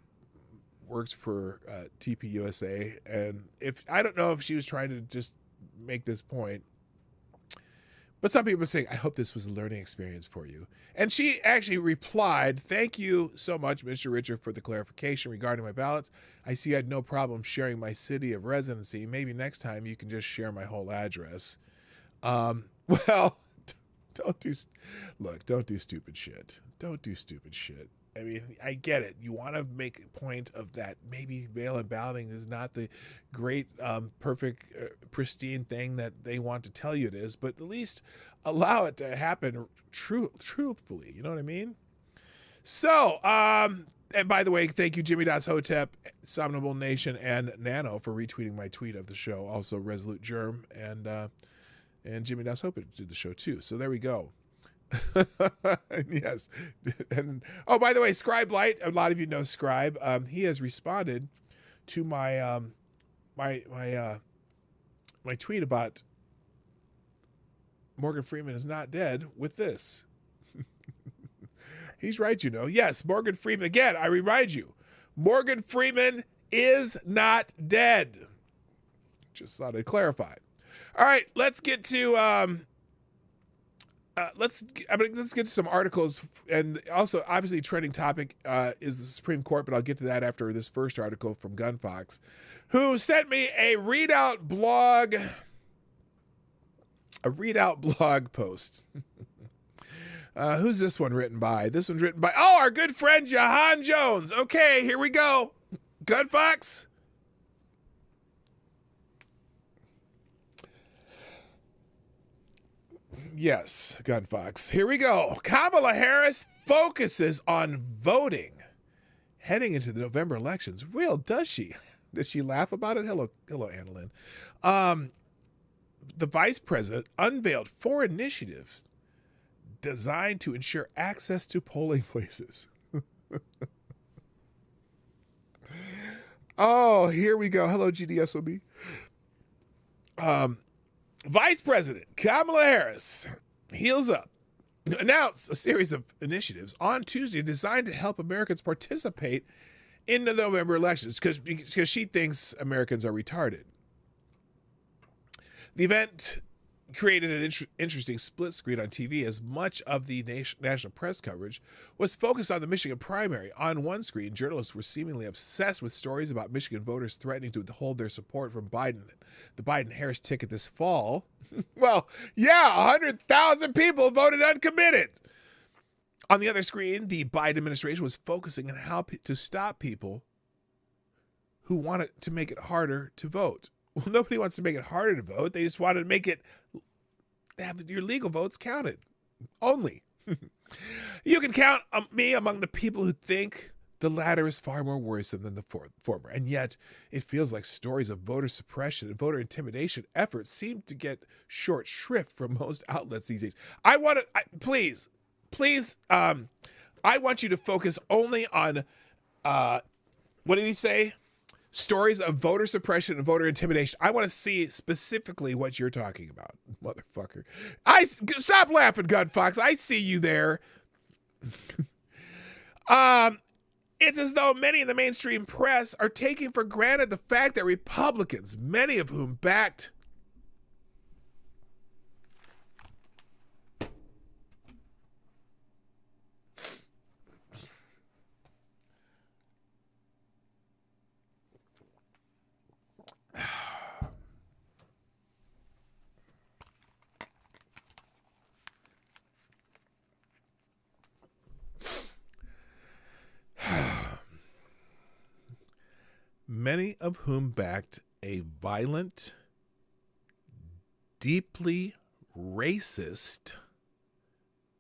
works for TPUSA, and I don't know if she was trying to just make this point. But some people are saying, I hope this was a learning experience for you. And she actually replied, thank you so much, Mr. Richard, for the clarification regarding my ballots. I see you had no problem sharing my city of residency. Maybe next time you can just share my whole address. Well, don't do stupid shit. Don't do stupid shit. I mean, I get it. You want to make a point of that. Maybe mail-in balloting is not the great, perfect, pristine thing that they want to tell you it is, but at least allow it to happen truthfully. You know what I mean? So, and by the way, thank you, Jimmy Das Hotep, Somnable Nation, and Nano for retweeting my tweet of the show. Also, Resolute Germ and Jimmy Das Hotep did the show too. So there we go. Yes. And oh, by the way, Scribe Light, a lot of you know Scribe. He has responded to my my tweet about Morgan Freeman is not dead with this. He's right, you know. Yes, Morgan Freeman. Again, I remind you, Morgan Freeman is not dead. Just thought I'd clarify. All right, let's get to let's get to some articles, and also obviously trending topic is the Supreme Court, but I'll get to that after this first article from Gunfox, who sent me a readout blog post. Who's this one written by? This one's written by our good friend Jahan Jones. Okay, here we go. Gunfox. Yes, Gunfox. Here we go. Kamala Harris focuses on voting heading into the November elections. Real, does she? Does she laugh about it? Hello, Annalyn. The vice president unveiled 4 initiatives designed to ensure access to polling places. Oh, here we go. Hello, GDSOB. Vice President Kamala Harris, heels up, announced a series of initiatives on Tuesday designed to help Americans participate in the November elections because she thinks Americans are retarded. The event created an interesting split screen on TV as much of the national press coverage was focused on the Michigan primary. On one screen, journalists were seemingly obsessed with stories about Michigan voters threatening to withhold their support from the Biden-Harris ticket this fall. Well, yeah, 100,000 people voted uncommitted. On the other screen, the Biden administration was focusing on how to stop people who wanted to make it harder to vote. Well, nobody wants to make it harder to vote. They just want to make it have your legal votes counted only. You can count me among the people who think the latter is far more worrisome than the former. And yet it feels like stories of voter suppression and voter intimidation efforts seem to get short shrift from most outlets these days. Please, I want you to focus only on, what did he say? Stories of voter suppression and voter intimidation. I want to see specifically what you're talking about, motherfucker. Stop laughing, Gun Fox. I see you there. It's as though many in the mainstream press are taking for granted the fact that Republicans, many of whom backed many of whom backed a violent, deeply racist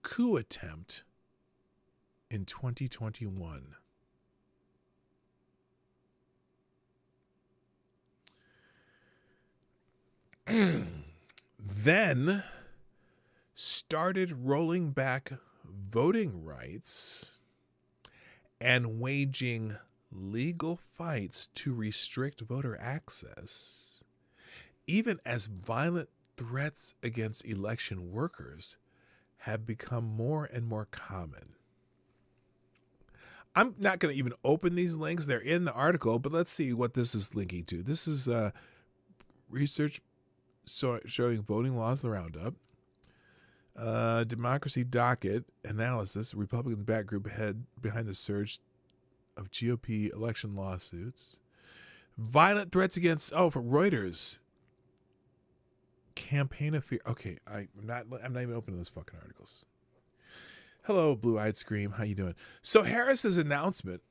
coup attempt in 2021. Then started rolling back voting rights and waging legal fights to restrict voter access, even as violent threats against election workers have become more and more common. I'm not going to even open these links. They're in the article, but let's see what this is linking to. This is research showing voting laws in the Roundup. Democracy Docket analysis, Republican backed group behind the surge of GOP election lawsuits. Violent threats against, from Reuters. Campaign of fear. Okay, I'm not even opening those fucking articles. Hello, Blue-Eyed Scream. How you doing? So Harris's announcement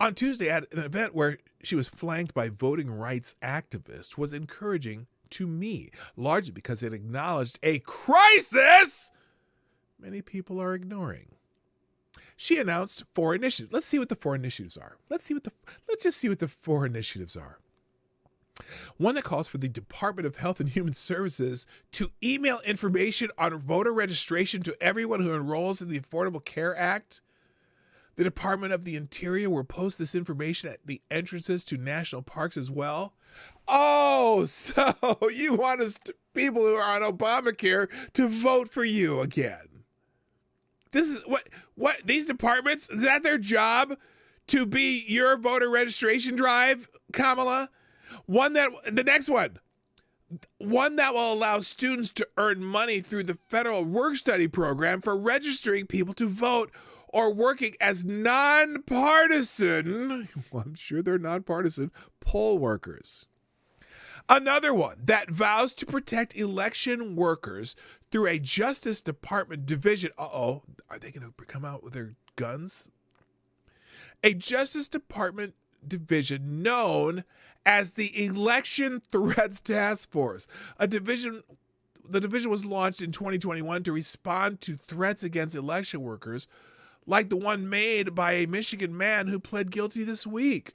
on Tuesday at an event where she was flanked by voting rights activists was encouraging to me, largely because it acknowledged a crisis many people are ignoring. She announced 4 initiatives. Let's see what the 4 initiatives are. Let's just see what the 4 initiatives are. One that calls for the Department of Health and Human Services to email information on voter registration to everyone who enrolls in the Affordable Care Act. The Department of the Interior will post this information at the entrances to national parks as well. Oh, so you want people who are on Obamacare to vote for you again. This is what these departments, is that their job, to be your voter registration drive, Kamala? The next one that will allow students to earn money through the federal work-study program for registering people to vote or working as nonpartisan, well, I'm sure they're nonpartisan, poll workers. Another one that vows to protect election workers through a Justice Department division. Are they going to come out with their guns? A Justice Department division known as the Election Threats Task Force. The division was launched in 2021 to respond to threats against election workers, like the one made by a Michigan man who pled guilty this week.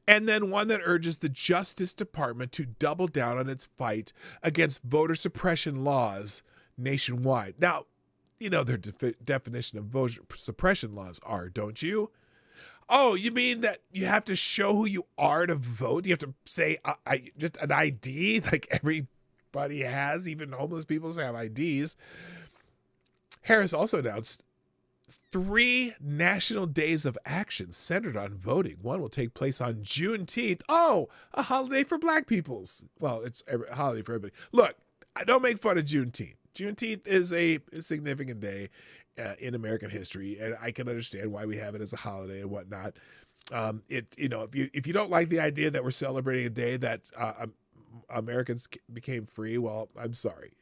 And then one that urges the Justice Department to double down on its fight against voter suppression laws nationwide. Now, you know their definition of voter suppression laws are, don't you? Oh, you mean that you have to show who you are to vote? You have to say I just an ID like everybody has, even homeless people have IDs. Harris also announced 3 national days of action centered on voting. One will take place on Juneteenth. Oh, a holiday for black peoples. Well, it's a holiday for everybody. Look, I don't make fun of Juneteenth. Juneteenth is a significant day in American history, and I can understand why we have it as a holiday and whatnot. If you don't like the idea that we're celebrating a day that Americans became free, well, I'm sorry.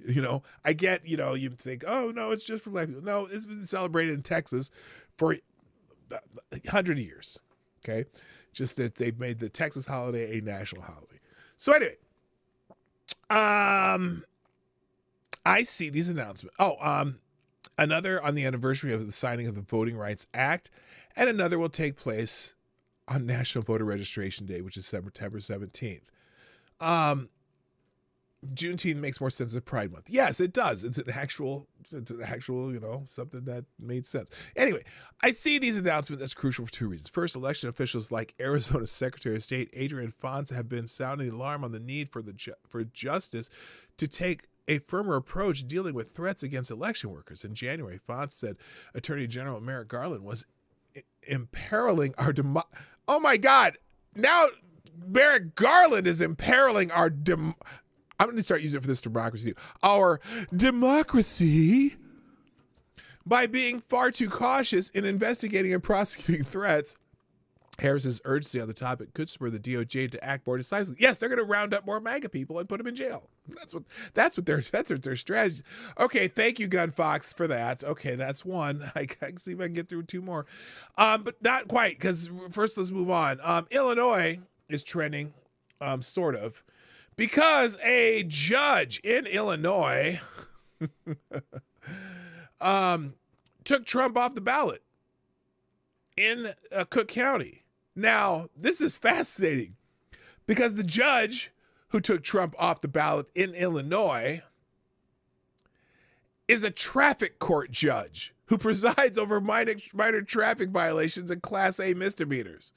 I get, you think, oh no, it's just for black people. No, it's been celebrated in Texas for 100 years. Okay, just that they've made the Texas holiday a national holiday. So anyway, I see these announcements. Another on the anniversary of the signing of the Voting Rights Act, and another will take place on National Voter Registration Day, which is September 17th. Juneteenth makes more sense than Pride Month. Yes, it does. It's an actual, something that made sense. Anyway, I see these announcements as crucial for 2 reasons. First, election officials like Arizona Secretary of State Adrian Fontes have been sounding the alarm on the need for justice to take a firmer approach dealing with threats against election workers. In January, Fontes said Attorney General Merrick Garland was imperiling our Oh my God! Now Merrick Garland is imperiling our I'm going to start using it for this democracy. Our democracy by being far too cautious in investigating and prosecuting threats. Harris's urgency on the topic could spur the DOJ to act more decisively. Yes, they're going to round up more MAGA people and put them in jail. That's what their strategy. Okay, thank you, Gun Fox, for that. Okay, that's one. I can see if I can get through 2 more, but not quite. Because first, let's move on. Illinois is trending, sort of, because a judge in Illinois took Trump off the ballot in Cook County. Now, this is fascinating because the judge who took Trump off the ballot in Illinois is a traffic court judge who presides over minor traffic violations and Class A misdemeanors.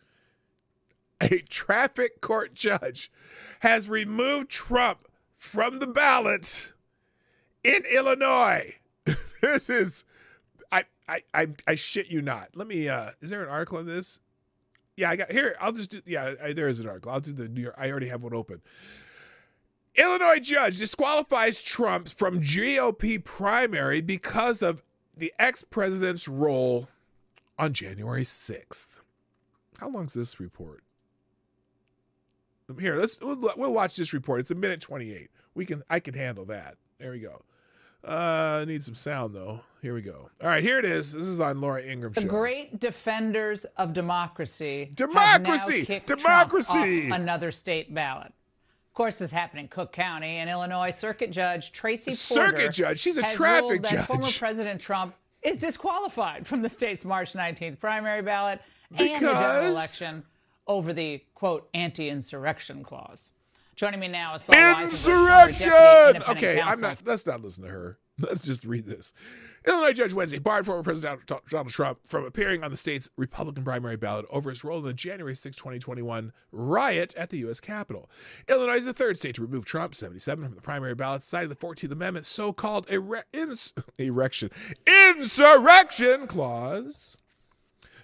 A traffic court judge has removed Trump from the ballot in Illinois. This is, I shit you not. Let me, is there an article on this? Yeah, I got here. I'll just do, there is an article. I'll do the New York. I already have one open. Illinois judge disqualifies Trump from GOP primary because of the ex-president's role on January 6th. How long is this report? Here, we'll watch this report. It's 1:28. I can handle that. There we go. I need some sound though. Here we go. All right, here it is. This is on Laura Ingram's show. The great defenders of democracy. Democracy. Off another state ballot. Of course, this happened in Cook County, and Illinois Circuit Judge Tracy Porter. Circuit Judge. She's a has traffic ruled that judge. Former President Trump is disqualified from the state's March 19th primary ballot and the general election over the quote anti-insurrection clause. Joining me now is Insurrection! Okay, let's not listen to her. Let's just read this. Illinois judge Wednesday barred former President Donald Trump from appearing on the state's Republican primary ballot over his role in the January 6, 2021 riot at the U.S. Capitol. Illinois is the third state to remove Trump, 77, from the primary ballot, citing the 14th Amendment so-called insurrection clause.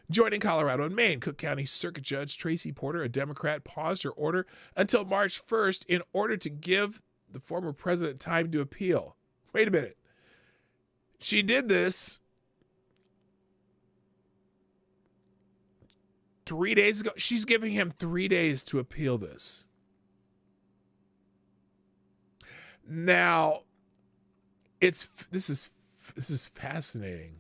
Joining Colorado and Maine, Cook County Circuit Judge Tracy Porter, a Democrat, paused her order until March 1st in order to give the former president time to appeal. Wait a minute. She did this 3 days ago. She's giving him 3 days to appeal this. Now, this is fascinating.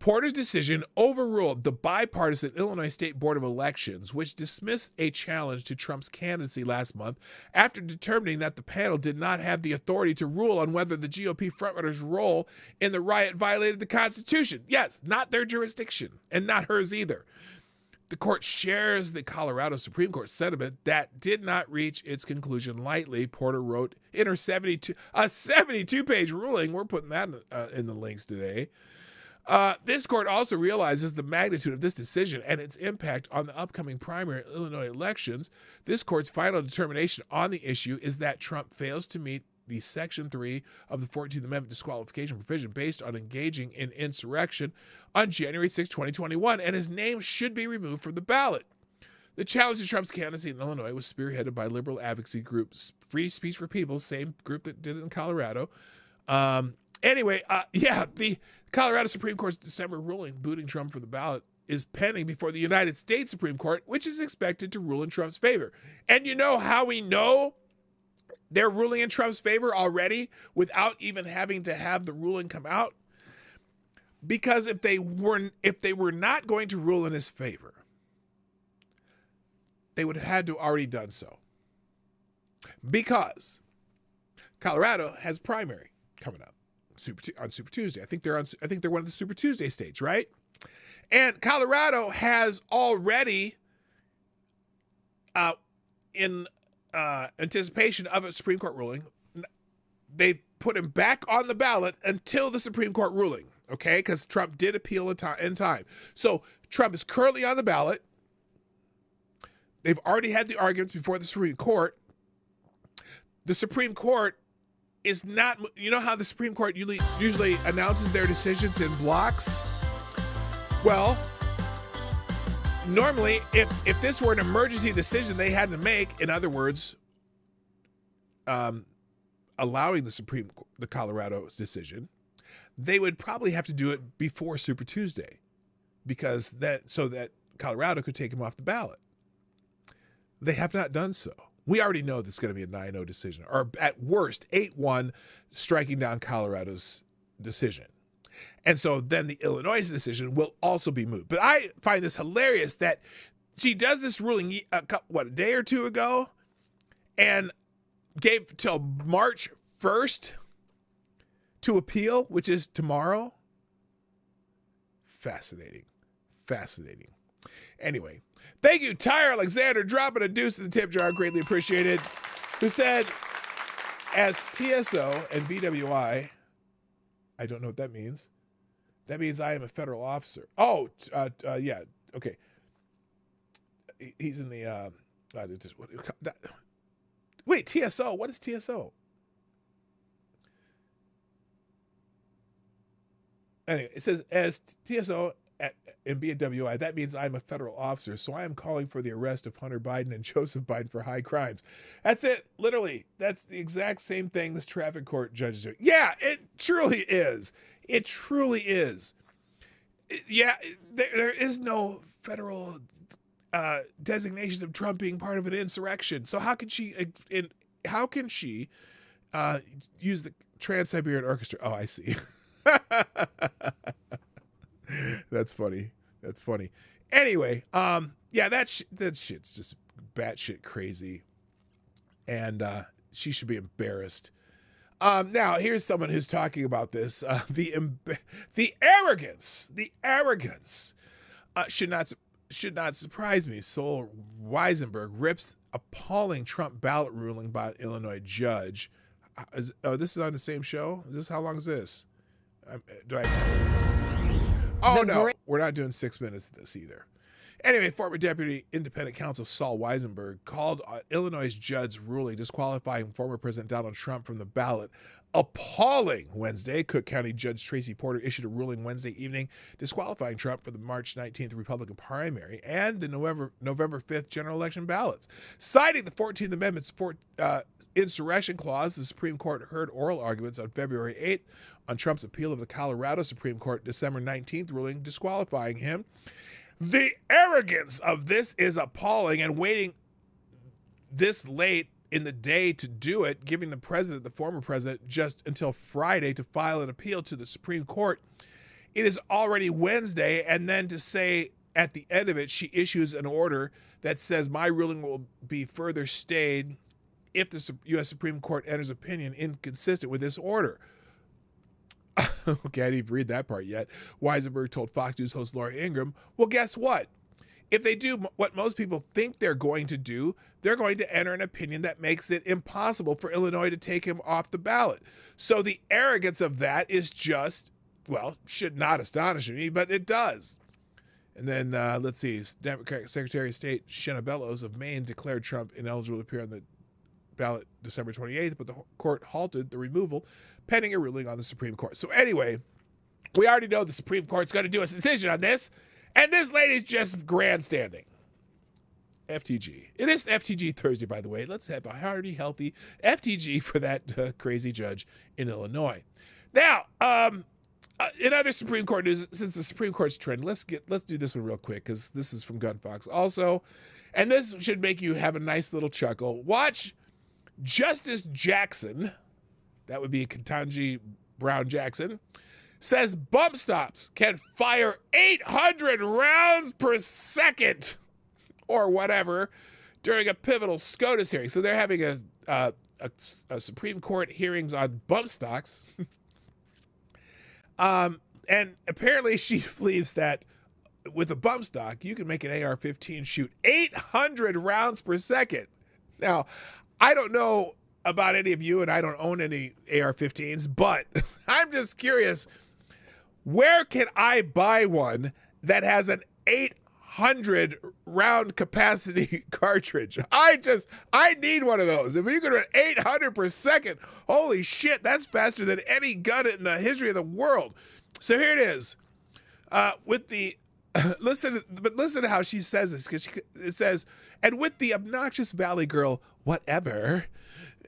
Porter's decision overruled the bipartisan Illinois State Board of Elections, which dismissed a challenge to Trump's candidacy last month after determining that the panel did not have the authority to rule on whether the GOP frontrunner's role in the riot violated the Constitution. Yes, not their jurisdiction, and not hers either. The court shares the Colorado Supreme Court sentiment that did not reach its conclusion lightly, Porter wrote in her 72-page ruling. We're putting that in the links today. This court also realizes the magnitude of this decision and its impact on the upcoming primary Illinois elections. This court's final determination on the issue is that Trump fails to meet the Section 3 of the 14th Amendment disqualification provision based on engaging in insurrection on January 6, 2021, and his name should be removed from the ballot. The challenge to Trump's candidacy in Illinois was spearheaded by liberal advocacy groups Free Speech for People, same group that did it in Colorado. The Colorado Supreme Court's December ruling booting Trump from the ballot is pending before the United States Supreme Court, which is expected to rule in Trump's favor. And you know how we know they're ruling in Trump's favor already without even having to have the ruling come out? Because if they were not going to rule in his favor, they would have had to already done so. Because Colorado has primary coming up on Super Tuesday. I think they're one of the Super Tuesday states, right? And Colorado has already, in anticipation of a Supreme Court ruling, they put him back on the ballot until the Supreme Court ruling, okay? Because Trump did appeal in time. So Trump is currently on the ballot. They've already had the arguments before the Supreme Court. The Supreme Court is not, you know how the Supreme Court usually announces their decisions in blocks? Well, normally, if this were an emergency decision they had to make, in other words, allowing the Colorado's decision, they would probably have to do it before Super Tuesday, so that Colorado could take him off the ballot. They have not done so. We already know this is going to be a 9-0 decision, or at worst 8-1, striking down Colorado's decision. And so then the Illinois decision will also be moved. But I find this hilarious that she does this ruling, a day or two ago, and gave till March 1st to appeal, which is tomorrow. Fascinating. Anyway, thank you, Tyre Alexander, dropping a deuce in the tip jar. Greatly appreciated. Who said, as TSO and BWI, I don't know what that means. That means I am a federal officer. Yeah, okay. He's in the, wait, TSO, what is TSO? Anyway, it says, as TSO and BWI, that means I'm a federal officer, so I am calling for the arrest of Hunter Biden and Joseph Biden for high crimes. That's it, literally. That's the exact same thing this traffic court judge is doing. Yeah, it truly is. It truly is. There is no federal designation of Trump being part of an insurrection. So how can she use the Trans-Siberian Orchestra? Oh, I see. That's funny. Anyway, that shit's just batshit crazy, and she should be embarrassed. Now, here's someone who's talking about this. The arrogance should not surprise me. Sol Weisenberg rips appalling Trump ballot ruling by Illinois judge. This is on the same show? How long is this? Do I have time? Oh, no, we're not doing 6 minutes of this either. Anyway, former Deputy Independent Counsel Sol Weisenberg called Illinois' judge's ruling disqualifying former President Donald Trump from the ballot appalling Wednesday. Cook County Judge Tracy Porter issued a ruling Wednesday evening disqualifying Trump for the March 19th Republican primary and the November 5th general election ballots. Citing the 14th Amendment's insurrection clause, the Supreme Court heard oral arguments on February 8th on Trump's appeal of the Colorado Supreme Court December 19th ruling disqualifying him. The arrogance of this is appalling, and waiting this late in the day to do it, giving the former president, just until Friday to file an appeal to the Supreme Court. It is already Wednesday, and then to say at the end of it, she issues an order that says my ruling will be further stayed if the U.S. Supreme Court enters opinion inconsistent with this order. Okay, I didn't even read that part yet. Weisenberg told Fox News host Laura Ingraham, well, guess what? If they do what most people think they're going to do, they're going to enter an opinion that makes it impossible for Illinois to take him off the ballot. So the arrogance of that is just well, should not astonish me, but it does. And then let's see, Democratic Secretary of State Shanna Bellows of Maine declared Trump ineligible to appear on the ballot December 28th, but the court halted the removal pending a ruling on the Supreme Court. So anyway, we already know the Supreme Court's going to do a decision on this, and this lady's just grandstanding. FTG. It is FTG Thursday, by the way. Let's have a hearty, healthy FTG for that crazy judge in Illinois. Now, in other Supreme Court news, since the Supreme Court's trending, let's do this one real quick because this is from Gunfox also, and this should make you have a nice little chuckle. Watch Justice Jackson, that would be Ketanji Brown Jackson, says bump stops can fire 800 rounds per second or whatever during a pivotal SCOTUS hearing. So they're having a Supreme Court hearings on bump stocks. And apparently she believes that with a bump stock, you can make an AR-15 shoot 800 rounds per second. Now, I don't know about any of you, and I don't own any AR-15s, but I'm just curious, where can I buy one that has an 800 round capacity cartridge? I need one of those. If you can run 800 per second, holy shit, that's faster than any gun in the history of the world. So here it is. Listen to how she says this, because it says, and with the obnoxious Valley girl, whatever,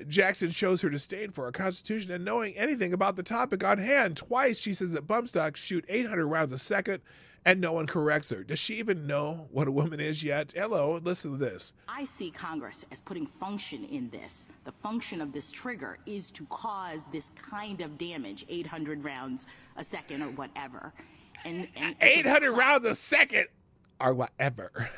Jackson shows her disdain for our Constitution and knowing anything about the topic on hand. Twice she says that bump stocks shoot 800 rounds a second, and no one corrects her. Does she even know what a woman is yet? Hello, listen to this. I see Congress as putting function in this. The function of this trigger is to cause this kind of damage, 800 rounds a second or whatever. And 800 rounds a second or whatever.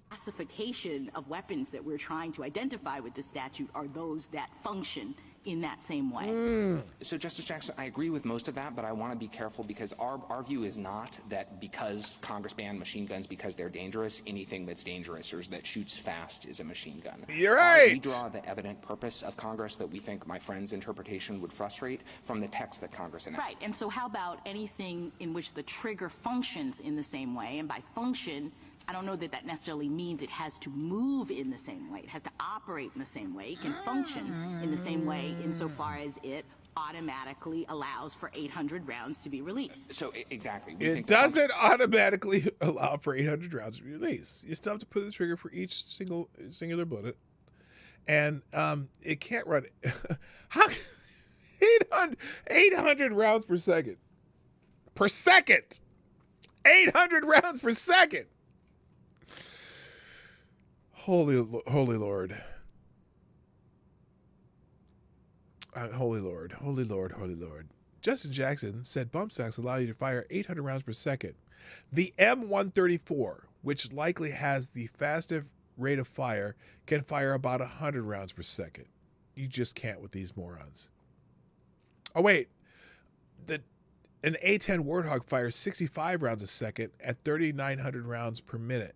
Classification of weapons that we're trying to identify with the statute are those that function in that same way. So, Justice Jackson, I agree with most of that, but I want to be careful because our view is not that because Congress banned machine guns because they're dangerous, anything that's dangerous or that shoots fast is a machine gun. You're right. We draw the evident purpose of Congress that we think my friend's interpretation would frustrate from the text that Congress enacted. Right, and so how about anything in which the trigger functions in the same way? And by function, I don't know that that necessarily means it has to move in the same way. It has to operate in the same way. It can function in the same way insofar as it automatically allows for 800 rounds to be released. So exactly. It doesn't automatically allow for 800 rounds to be released. You still have to put the trigger for each singular bullet. And it can't run. How 800 rounds per second. Per second. 800 rounds per second. Holy Lord. Holy Lord. Justin Jackson said bump stocks allow you to fire 800 rounds per second. The M134, which likely has the fastest rate of fire, can fire about 100 rounds per second. You just can't with these morons. Oh, wait. An A-10 Warthog fires 65 rounds a second at 3,900 rounds per minute.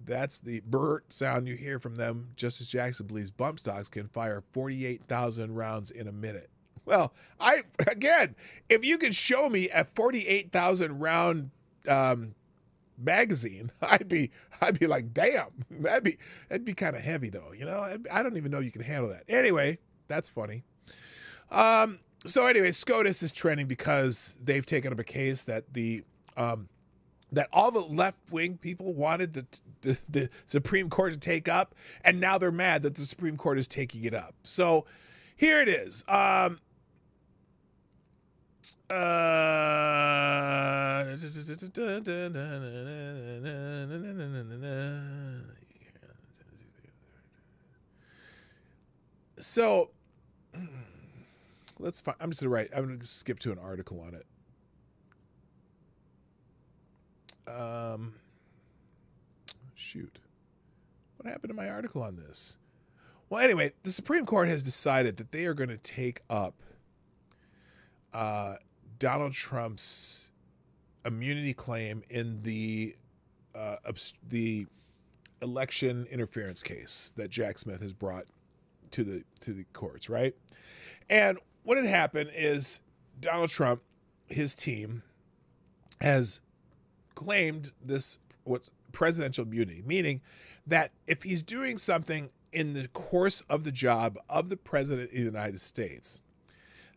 That's the burr sound you hear from them. Justice Jackson believes bump stocks can fire 48,000 rounds in a minute. Well, if you could show me a 48,000 round magazine, I'd be like, damn, that'd be kind of heavy though. You know, I don't even know you can handle that. Anyway, that's funny. So anyway, SCOTUS is trending because they've taken up a case that that all the left-wing people wanted the Supreme Court to take up, and now they're mad that the Supreme Court is taking it up. So here it is. So let's find. I'm going to skip to an article on it. Shoot. What happened to my article on this? Well, anyway, the Supreme Court has decided that they are going to take up Donald Trump's immunity claim in the election interference case that Jack Smith has brought to the courts, right? And what had happened is Donald Trump his team has claimed this what's presidential immunity, meaning that if he's doing something in the course of the job of the president of the United States,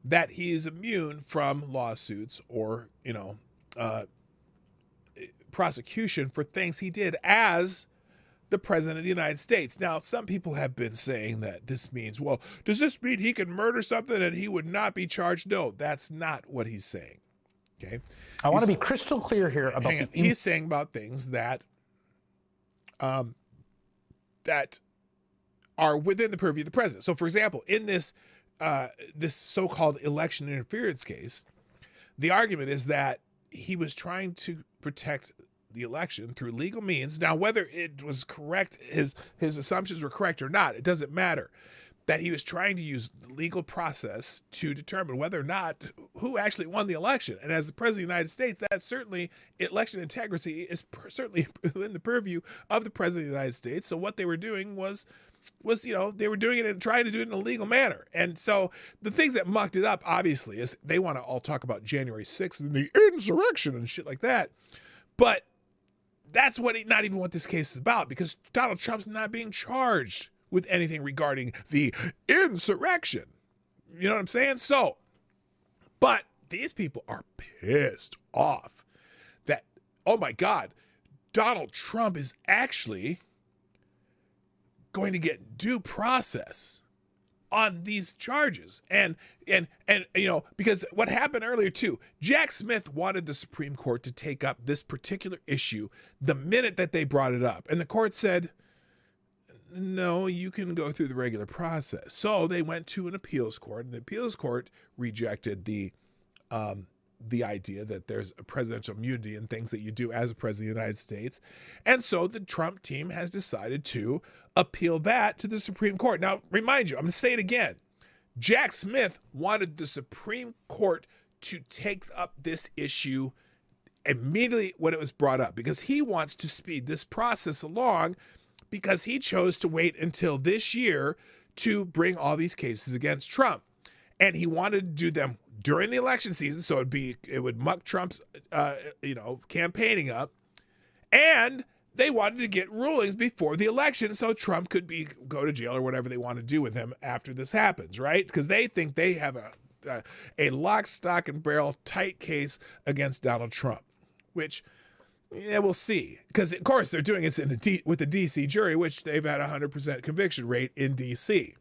that he is immune from lawsuits or, prosecution for things he did as the president of the United States. Now, some people have been saying that this means, well, does this mean he can murder something and he would not be charged? No, that's not what he's saying. Okay. I want to be crystal clear here about he's saying about things that that are within the purview of the president. So, for example, in this this so-called election interference case, the argument is that he was trying to protect the election through legal means. Now, whether it was correct, his assumptions were correct or not, it doesn't matter. That he was trying to use the legal process to determine whether or not who actually won the election. And as the president of the United States, that certainly election integrity is certainly in the purview of the president of the United States. So what they were doing was they were doing it and trying to do it in a legal manner. And so the things that mucked it up, obviously, is they want to all talk about January 6th and the insurrection and shit like that. But that's not even what this case is about, because Donald Trump's not being charged with anything regarding the insurrection. You know what I'm saying? So, but these people are pissed off that, oh my God, Donald Trump is actually going to get due process on these charges. And because what happened earlier too, Jack Smith wanted the Supreme Court to take up this particular issue the minute that they brought it up. And the court said, no, you can go through the regular process. So they went to an appeals court, and the appeals court rejected the idea that there's a presidential immunity and things that you do as a president of the United States. And so the Trump team has decided to appeal that to the Supreme Court. Now, remind you, I'm going to say it again. Jack Smith wanted the Supreme Court to take up this issue immediately when it was brought up, because he wants to speed this process along, because he chose to wait until this year to bring all these cases against Trump. And he wanted to do them during the election season, so it would muck Trump's campaigning up. And they wanted to get rulings before the election so Trump could go to jail or whatever they want to do with him after this happens, right? Because they think they have a lock, stock, and barrel tight case against Donald Trump, which... yeah, we'll see. Because, of course, they're doing it with the D.C. jury, which they've had a 100% conviction rate in D.C.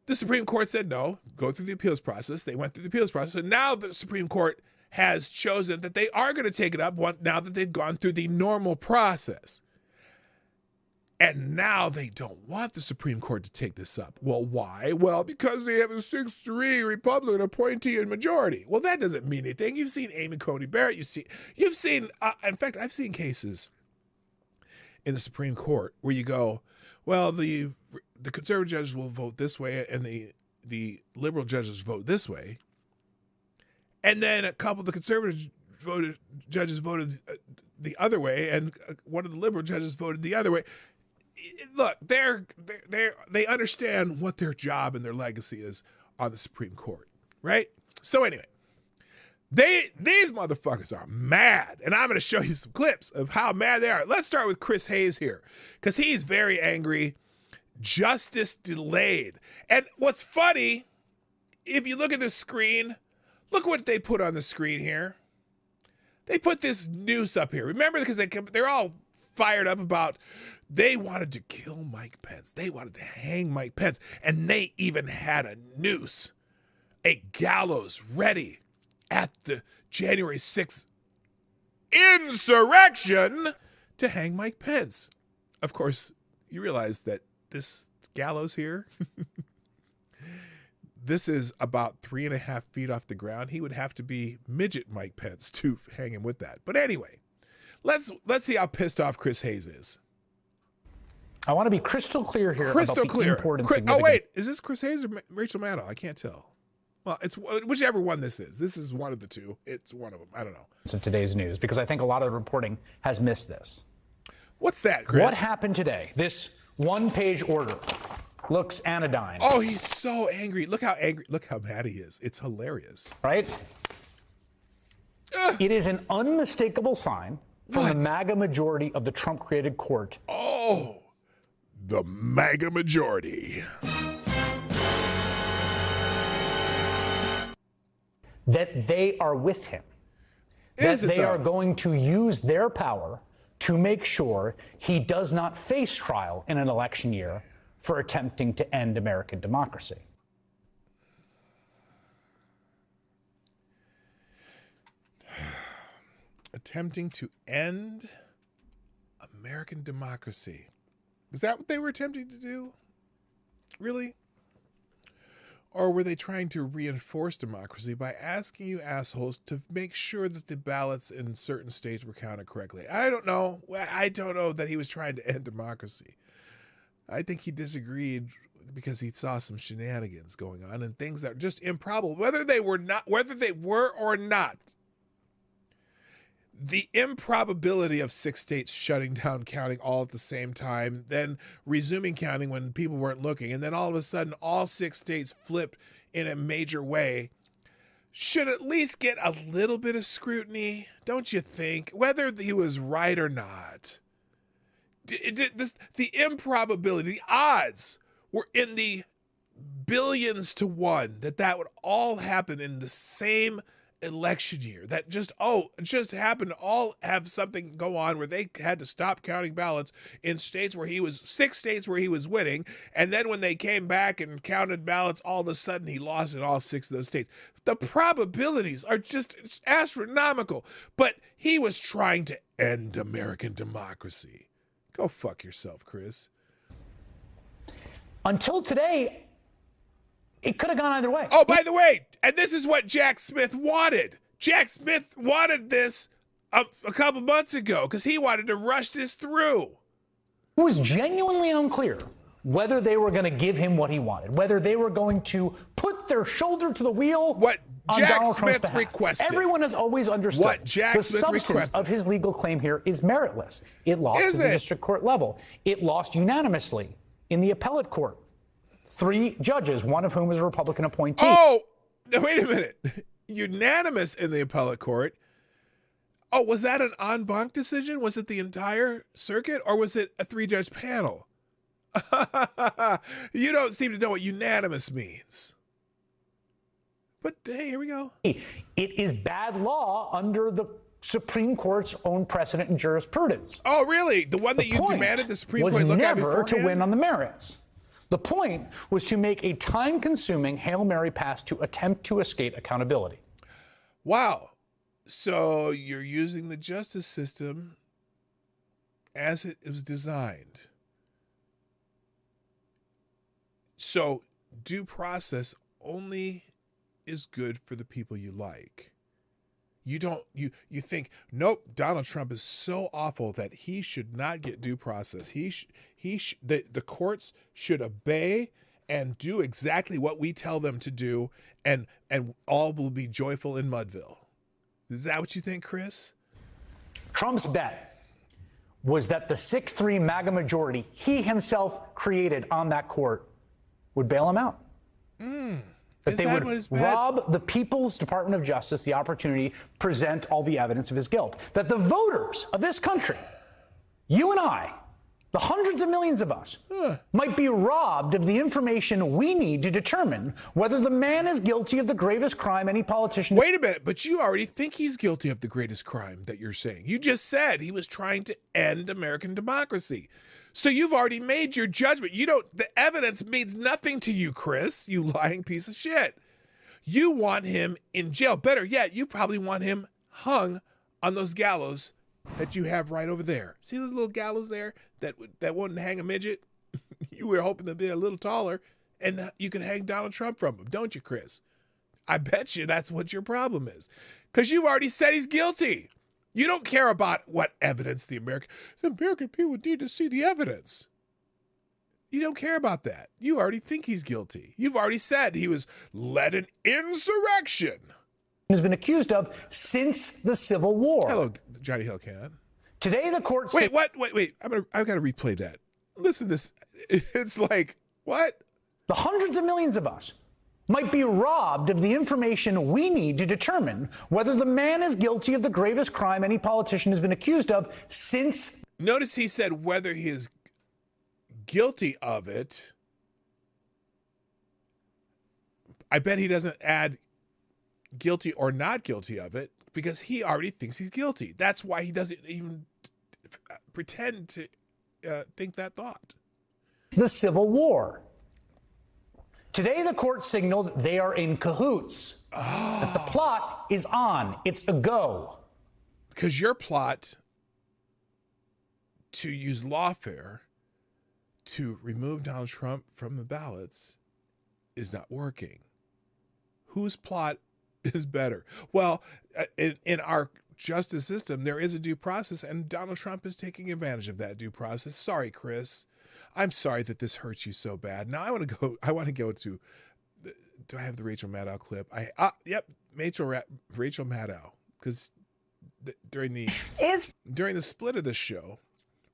The Supreme Court said no, go through the appeals process. They went through the appeals process. And now the Supreme Court has chosen that they are going to take it up now that they've gone through the normal process. And now they don't want the Supreme Court to take this up. Well, why? Well, because they have a 6-3 Republican appointee and majority. Well, that doesn't mean anything. You've seen Amy Coney Barrett. You've seen, in fact, I've seen cases in the Supreme Court where you go, well, the conservative judges will vote this way and the liberal judges vote this way. And then a couple of the conservative judges voted the other way, and one of the liberal judges voted the other way. Look, they understand what their job and their legacy is on the Supreme Court, right? So anyway, these motherfuckers are mad, and I'm going to show you some clips of how mad they are. Let's start with Chris Hayes here, because he's very angry. Justice delayed. And what's funny, if you look at the screen, look what they put on the screen here. They put this noose up here. Remember, because they're all fired up about they wanted to kill Mike Pence. They wanted to hang Mike Pence. And they even had a noose, a gallows ready at the January 6th insurrection to hang Mike Pence. Of course, you realize that this gallows here, this is about 3.5 feet off the ground. He would have to be midget Mike Pence to hang him with that. But anyway, let's see how pissed off Chris Hayes is. I want to be crystal clear here about the importance of... Oh, wait. Is this Chris Hayes or Rachel Maddow? I can't tell. Well, it's whichever one this is. This is one of the two. It's one of them. I don't know. Of today's news, because I think a lot of the reporting has missed this. What's that, Chris? What happened today? This one-page order looks anodyne. Oh, he's so angry. Look how angry. Look how mad he is. It's hilarious. Right? It is an unmistakable sign from the MAGA majority of the Trump-created court. Oh, the MAGA majority. That they are with him. That they are going to use their power to make sure he does not face trial in an election year for attempting to end American democracy. Attempting to end American democracy. Is that what they were attempting to do? Really? Or were they trying to reinforce democracy by asking you assholes to make sure that the ballots in certain states were counted correctly? I don't know. I don't know that he was trying to end democracy. I think he disagreed because he saw some shenanigans going on and things that were just improbable, whether they were or not. The improbability of 6 states shutting down counting all at the same time, then resuming counting when people weren't looking, and then all of a sudden all 6 states flipped in a major way, should at least get a little bit of scrutiny, don't you think? Whether he was right or not. The improbability, the odds were in the billions to one that would all happen in the same election year. That just happened to all have something go on where they had to stop counting ballots in states where 6 states where he was winning, and then when they came back and counted ballots, all of a sudden he lost in all 6 of those states. The probabilities are just astronomical, but he was trying to end American democracy. Go fuck yourself, Chris. Until today, it could have gone either way. Oh, by the way, and this is what Jack Smith wanted. Jack Smith wanted this a couple months ago because he wanted to rush this through. It was genuinely unclear whether they were going to give him what he wanted, whether they were going to put their shoulder to the wheel. What Jack Smith requested. Everyone has always understood what Jack the Smith substance requested of his legal claim here is meritless. It lost at the district court level. It lost unanimously in the appellate court. 3 judges, one of whom is a Republican appointee. Oh, wait a minute. Unanimous in the appellate court. Oh, was that an en banc decision? Was it the entire circuit, or was it a 3-judge panel? You don't seem to know what unanimous means. But hey, here we go. It is bad law under the Supreme Court's own precedent and jurisprudence. Oh, really? The one that you demanded the Supreme Court look at beforehand? Was never to win on the merits. The point was to make a time-consuming Hail Mary pass to attempt to escape accountability. Wow. So you're using the justice system as it was designed. So due process only is good for the people you like. You think, nope, Donald Trump is so awful that he should not get due process. The courts should obey and do exactly what we tell them to do, and all will be joyful in Mudville. Is that what you think, Chris? Trump's bet was that the 6-3 MAGA majority he himself created on that court would bail him out. That they would rob the People's Department of Justice the opportunity to present all the evidence of his guilt. That the voters of this country, you and I, the hundreds of millions of us, might be robbed of the information we need to determine whether the man is guilty of the gravest crime any politician... Wait a minute, but you already think he's guilty of the greatest crime that you're saying. You just said he was trying to end American democracy. So you've already made your judgment. The evidence means nothing to you, Chris, you lying piece of shit. You want him in jail. Better yet, you probably want him hung on those gallows that you have right over there. See those little gallows there that wouldn't hang a midget? You were hoping they'd be a little taller and you can hang Donald Trump from them, don't you, Chris? I bet you that's what your problem is. Because you've already said he's guilty. You don't care about what evidence the American people need to see the evidence. You don't care about that. You already think he's guilty. You've already said he was led an insurrection. Has been accused of since the Civil War. Hello, Johnny Hillcan. Today the court... Wait. I've got to replay that. Listen to this. It's like What? The hundreds of millions of us might be robbed of the information we need to determine whether the man is guilty of the gravest crime any politician has been accused of since. Notice he said whether he is guilty of it. I bet he doesn't add guilty or not guilty of it because he already thinks he's guilty. That's why he doesn't even pretend to think that thought. The Civil War. Today, the court signaled they are in cahoots. That the plot is on. It's a go. Because your plot to use lawfare to remove Donald Trump from the ballots is not working. Whose plot is better? Well, in our justice system, there is a due process, and Donald Trump is taking advantage of that due process. Sorry, Chris. I'm sorry that this hurts you so bad. Now I want to go to. Do I have the Rachel Maddow clip? Yep, Rachel Maddow, because during the split of this show,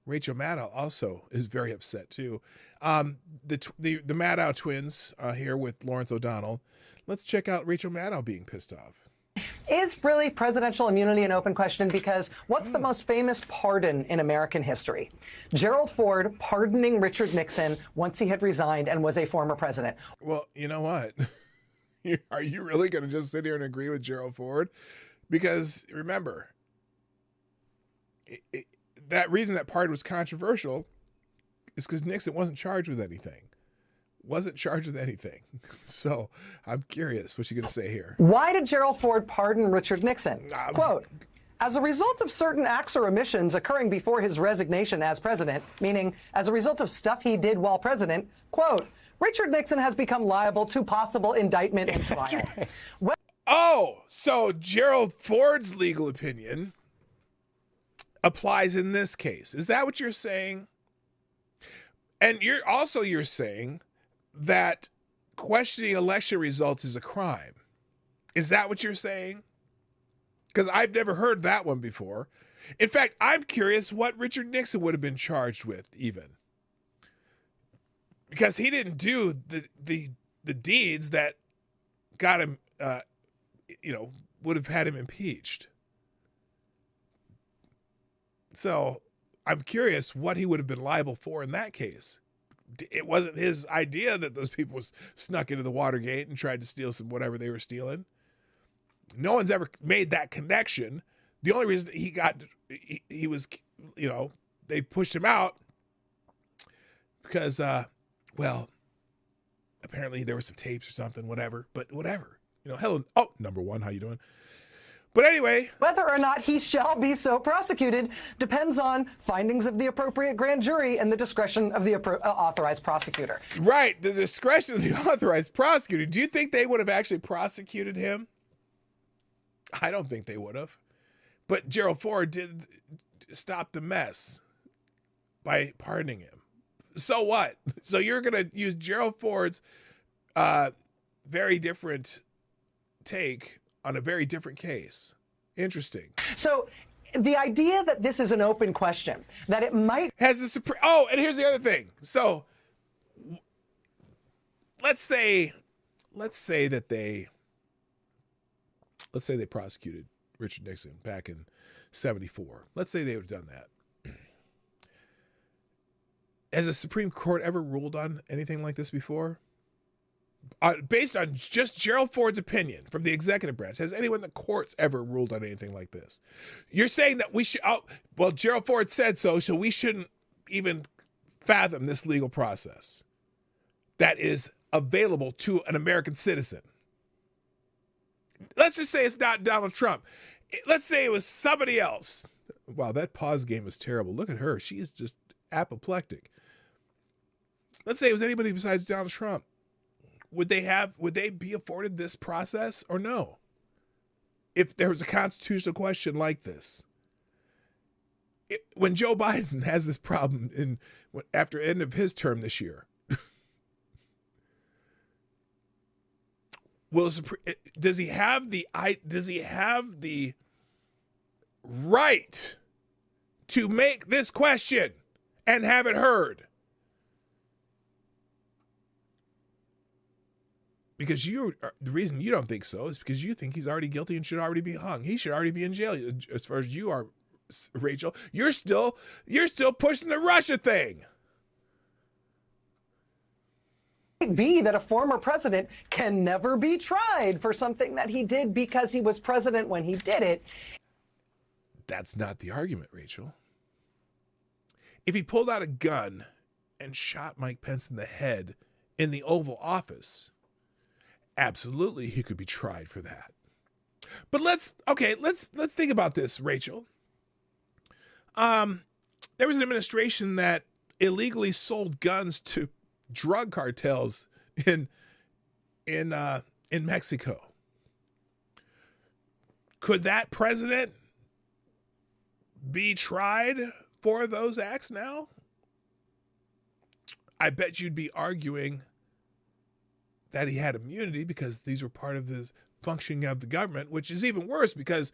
Rachel Maddow also is very upset too. The Maddow twins here with Lawrence O'Donnell. Let's check out Rachel Maddow being pissed off. Is really presidential immunity an open question? Because what's the most famous pardon in American history? Gerald Ford pardoning Richard Nixon once he had resigned and was a former president. Well, you know what? Are you really going to just sit here and agree with Gerald Ford? Because remember, that reason that pardon was controversial is because Nixon wasn't charged with anything. So I'm curious, what's she going to say here? Why did Gerald Ford pardon Richard Nixon? Quote, as a result of certain acts or omissions occurring before his resignation as president, meaning as a result of stuff he did while president, quote, Richard Nixon has become liable to possible indictment and trial. So Gerald Ford's legal opinion applies in this case. Is that what you're saying? And you're saying that questioning election results is a crime. Is that what you're saying? Because I've never heard that one before. In fact, I'm curious what Richard Nixon would have been charged with even. Because he didn't do the deeds that got him, would have had him impeached. So I'm curious what he would have been liable for in that case. It wasn't his idea that those people snuck into the Watergate and tried to steal some whatever they were stealing. No one's ever made that connection. The only reason that he was, they pushed him out because, apparently there were some tapes or something, whatever. But whatever, hello. Oh, number one, how you doing? But anyway, whether or not he shall be so prosecuted depends on findings of the appropriate grand jury and the discretion of the authorized prosecutor. Right, the discretion of the authorized prosecutor. Do you think they would have actually prosecuted him? I don't think they would have. But Gerald Ford did stop the mess by pardoning him. So what? So you're going to use Gerald Ford's very different take on a very different case. Interesting. So the idea that this is an open question, that it might has the Supreme. Oh, and here's the other thing. So let's say that they prosecuted Richard Nixon back in '74. Let's say they would have done that. Has the Supreme Court ever ruled on anything like this before? Based on just Gerald Ford's opinion from the executive branch, has anyone in the courts ever ruled on anything like this? You're saying that we should, Gerald Ford said so we shouldn't even fathom this legal process that is available to an American citizen. Let's just say it's not Donald Trump. Let's say it was somebody else. Wow, that pause game is terrible. Look at her. She is just apoplectic. Let's say it was anybody besides Donald Trump. Would they be afforded this process or no? If there was a constitutional question like this. When Joe Biden has this problem after the end of his term this year, does he have the right to make this question and have it heard? because the reason you don't think so is because you think he's already guilty and should already be hung. He should already be in jail. As far as you are, Rachel, you're still pushing the Russia thing. It might be that a former president can never be tried for something that he did because he was president when he did it. That's not the argument, Rachel. If he pulled out a gun and shot Mike Pence in the head in the Oval Office, absolutely he could be tried for that. But let's think about this, Rachel. There was an administration that illegally sold guns to drug cartels in Mexico. Could that president be tried for those acts now? I bet you'd be arguing that he had immunity because these were part of the functioning of the government, which is even worse because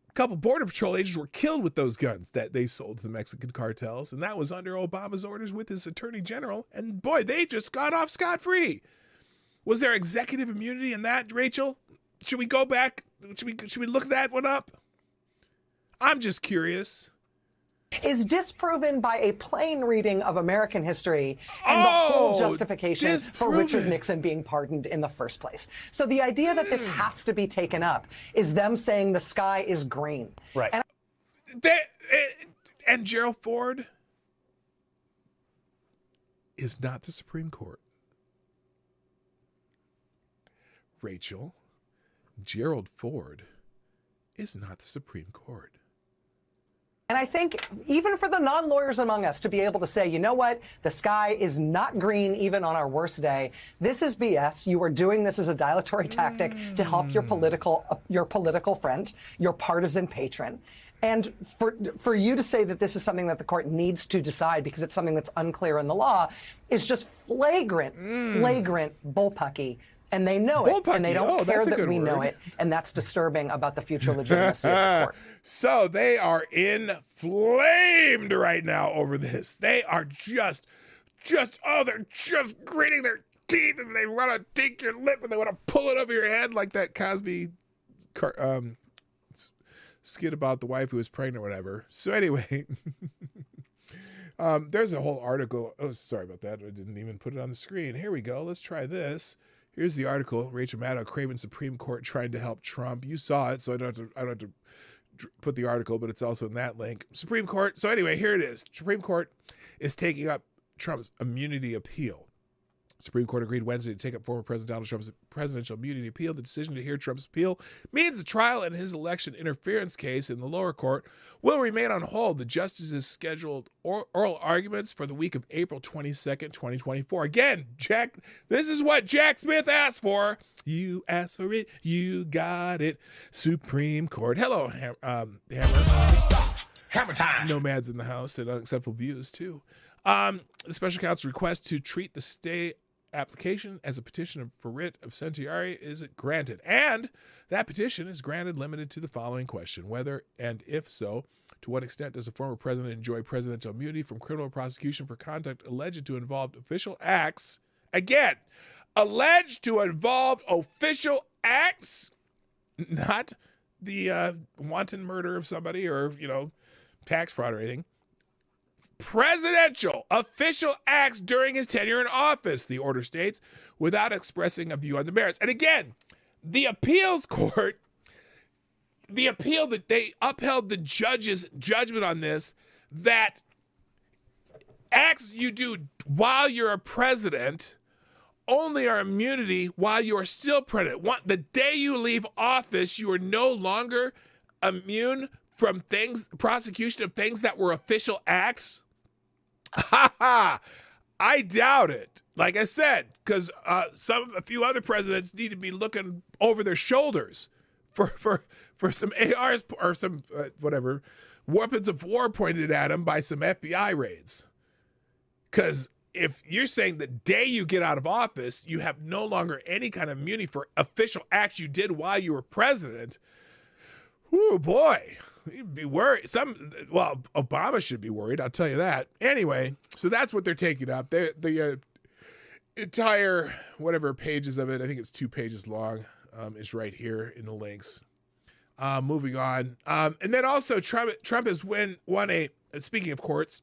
a couple Border Patrol agents were killed with those guns that they sold to the Mexican cartels, and that was under Obama's orders with his attorney general, and boy, they just got off scot-free. Was there executive immunity in that, Rachel? Should we go back? Should we look that one up? I'm just curious. Is disproven by a plain reading of American history and the whole justification for Richard Nixon being pardoned in the first place. So the idea that this has to be taken up is them saying the sky is green. Right. And Gerald Ford is not the Supreme Court. Rachel, Gerald Ford is not the Supreme Court. And I think even for the non-lawyers among us to be able to say, you know what, the sky is not green even on our worst day. This is BS. You are doing this as a dilatory tactic to help your political friend, your partisan patron. And for you to say that this is something that the court needs to decide because it's something that's unclear in the law is just flagrant bullpucky. And they know it, and they don't care that we know it, and that's disturbing about the future legitimacy of the court. So they are inflamed right now over this. They are they're just gritting their teeth, and they want to take your lip, and they want to pull it over your head like that Cosby skit about the wife who was pregnant or whatever. So anyway, there's a whole article. Oh, sorry about that. I didn't even put it on the screen. Here we go. Let's try this. Here's the article. Rachel Maddow, Craven Supreme Court trying to help Trump. You saw it, so I don't have to put the article, but it's also in that link. Supreme Court. So anyway, here it is. Supreme Court is taking up Trump's immunity appeal. Supreme Court agreed Wednesday to take up former President Donald Trump's presidential immunity appeal. The decision to hear Trump's appeal means the trial in his election interference case in the lower court will remain on hold. The justices scheduled oral arguments for the week of April 22nd, 2024. Again, Jack, this is what Jack Smith asked for. You asked for it, you got it. Supreme Court. Hello, Hammer. Stop. Hammer time. Nomads in the house and unacceptable views, too. The special counsel's request to treat the stay application as a petition for writ of certiorari is granted. And that petition is granted limited to the following question: whether and if so, to what extent does a former president enjoy presidential immunity from criminal prosecution for conduct alleged to involve official acts? Again, alleged to involve official acts, not the wanton murder of somebody or, tax fraud or anything. Presidential official acts during his tenure in office, the order states, without expressing a view on the merits. And again, the appeals court, the appeal that they upheld the judge's judgment on this, that acts you do while you're a president only are immunity while you are still president. The day you leave office, you are no longer immune from prosecution of things that were official acts. I doubt it. Like I said, because a few other presidents need to be looking over their shoulders for some ARs or some weapons of war pointed at them by some FBI raids. Because if you're saying the day you get out of office, you have no longer any kind of immunity for official acts you did while you were president. Oh boy. You'd be worried. Obama should be worried. I'll tell you that. Anyway, so that's what they're taking up. entire, whatever pages of it, I think it's 2 pages long, is right here in the links. Moving on. And then also Trump has won a, speaking of courts,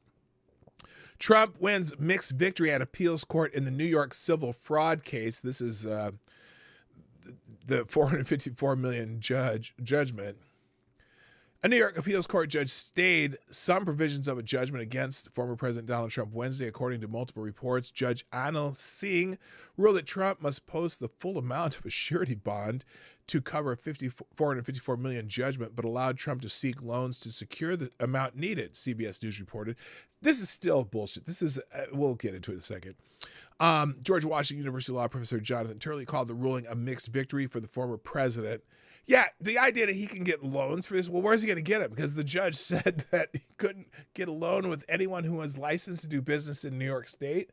Trump wins mixed victory at appeals court in the New York civil fraud case. This is the $454 million judgment. A New York appeals court judge stayed some provisions of a judgment against former President Donald Trump Wednesday, according to multiple reports. Judge Anil Singh ruled that Trump must post the full amount of a surety bond to cover a $454 million judgment, but allowed Trump to seek loans to secure the amount needed, CBS News reported. This is still bullshit. This is, we'll get into it in a second. George Washington University law professor Jonathan Turley called the ruling a mixed victory for the former president. Yeah, the idea that he can get loans for this, well, where's he going to get it? Because the judge said that he couldn't get a loan with anyone who was licensed to do business in New York State.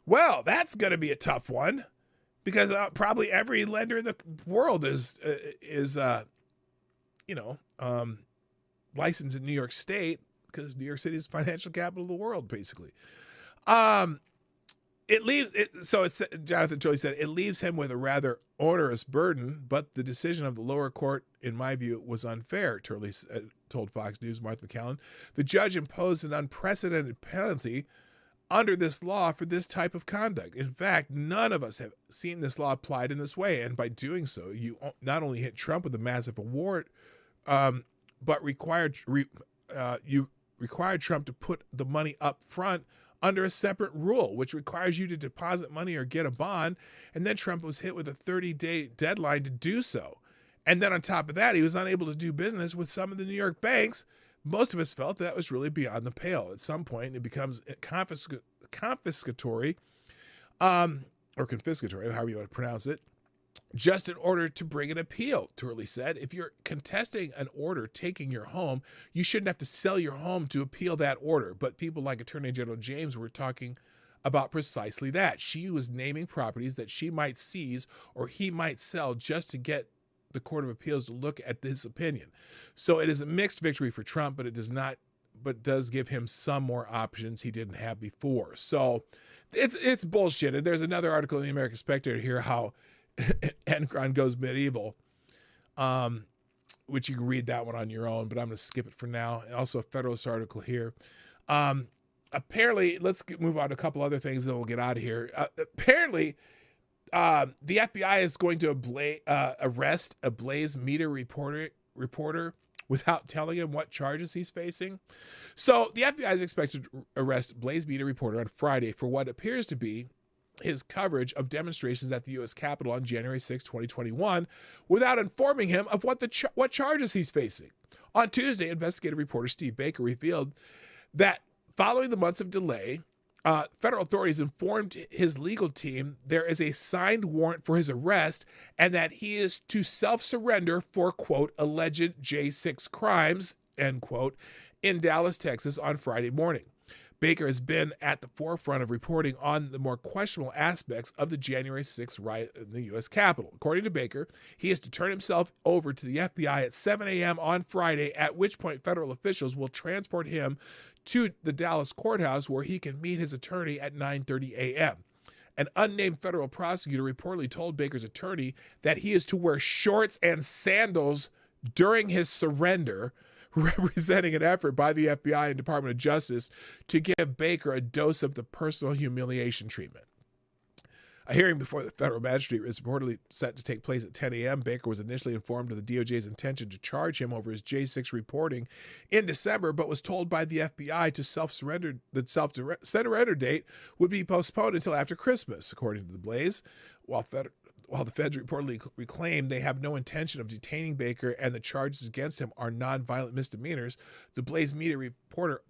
Well, that's going to be a tough one, because probably every lender in the world is licensed in New York State, because New York City is the financial capital of the world, basically. Jonathan Turley said, it leaves him with a rather onerous burden, but the decision of the lower court, in my view, was unfair, Turley told Fox News' Martha McCallum. The judge imposed an unprecedented penalty under this law for this type of conduct. In fact, none of us have seen this law applied in this way, and by doing so, you not only hit Trump with a massive award, but you required Trump to put the money up front under a separate rule, which requires you to deposit money or get a bond. And then Trump was hit with a 30-day deadline to do so. And then on top of that, he was unable to do business with some of the New York banks. Most of us felt that was really beyond the pale. At some point, it becomes confiscatory, or confiscatory, however you want to pronounce it, just in order to bring an appeal, Turley said. If you're contesting an order taking your home, you shouldn't have to sell your home to appeal that order. But people like Attorney General James were talking about precisely that. She was naming properties that she might seize or he might sell just to get the Court of Appeals to look at this opinion. So it is a mixed victory for Trump, but it does give him some more options he didn't have before. So it's bullshit. And there's another article in the American Spectator here, how Enron goes medieval, which you can read that one on your own, but I'm going to skip it for now. And also a Federalist article here. Apparently, let's move on to a couple other things, and then we'll get out of here. Apparently, the FBI is going to arrest a Blaze Media reporter without telling him what charges he's facing. So the FBI is expected to arrest Blaze Media reporter on Friday for what appears to be his coverage of demonstrations at the U.S. Capitol on January 6, 2021, without informing him of what charges he's facing. On Tuesday, investigative reporter Steve Baker revealed that following the months of delay, federal authorities informed his legal team there is a signed warrant for his arrest and that he is to self-surrender for, quote, alleged J6 crimes, end quote, in Dallas, Texas on Friday morning. Baker has been at the forefront of reporting on the more questionable aspects of the January 6th riot in the U.S. Capitol. According to Baker, he is to turn himself over to the FBI at 7 a.m. on Friday, at which point federal officials will transport him to the Dallas courthouse where he can meet his attorney at 9:30 a.m. An unnamed federal prosecutor reportedly told Baker's attorney that he is to wear shorts and sandals during his surrender, representing an effort by the FBI and Department of Justice to give Baker a dose of the personal humiliation treatment. A hearing before the federal magistrate is reportedly set to take place at 10 a.m. Baker was initially informed of the DOJ's intention to charge him over his J6 reporting in December, but was told by the FBI to self-surrender. The self-surrender date would be postponed until after Christmas, according to the Blaze. While the feds reportedly reclaim they have no intention of detaining Baker and the charges against him are nonviolent misdemeanors, the Blaze Media reporter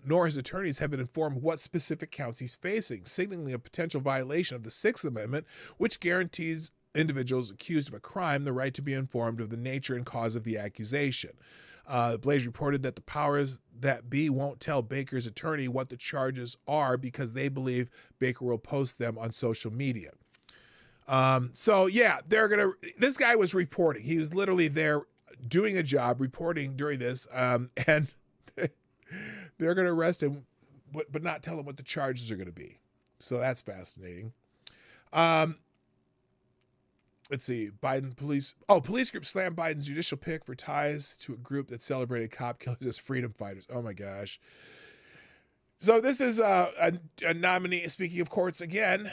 nor his attorneys have been informed what specific counts he's facing, signaling a potential violation of the Sixth Amendment, which guarantees individuals accused of a crime the right to be informed of the nature and cause of the accusation. Blaze reported that the powers that be won't tell Baker's attorney what the charges are because they believe Baker will post them on social media. So yeah, this guy was reporting. He was literally there doing a job, reporting during this, and they're going to arrest him, but not tell him what the charges are going to be. So that's fascinating. Let's see. Police group slammed Biden's judicial pick for ties to a group that celebrated cop killers as freedom fighters. Oh my gosh. So this is a nominee. Speaking of courts again,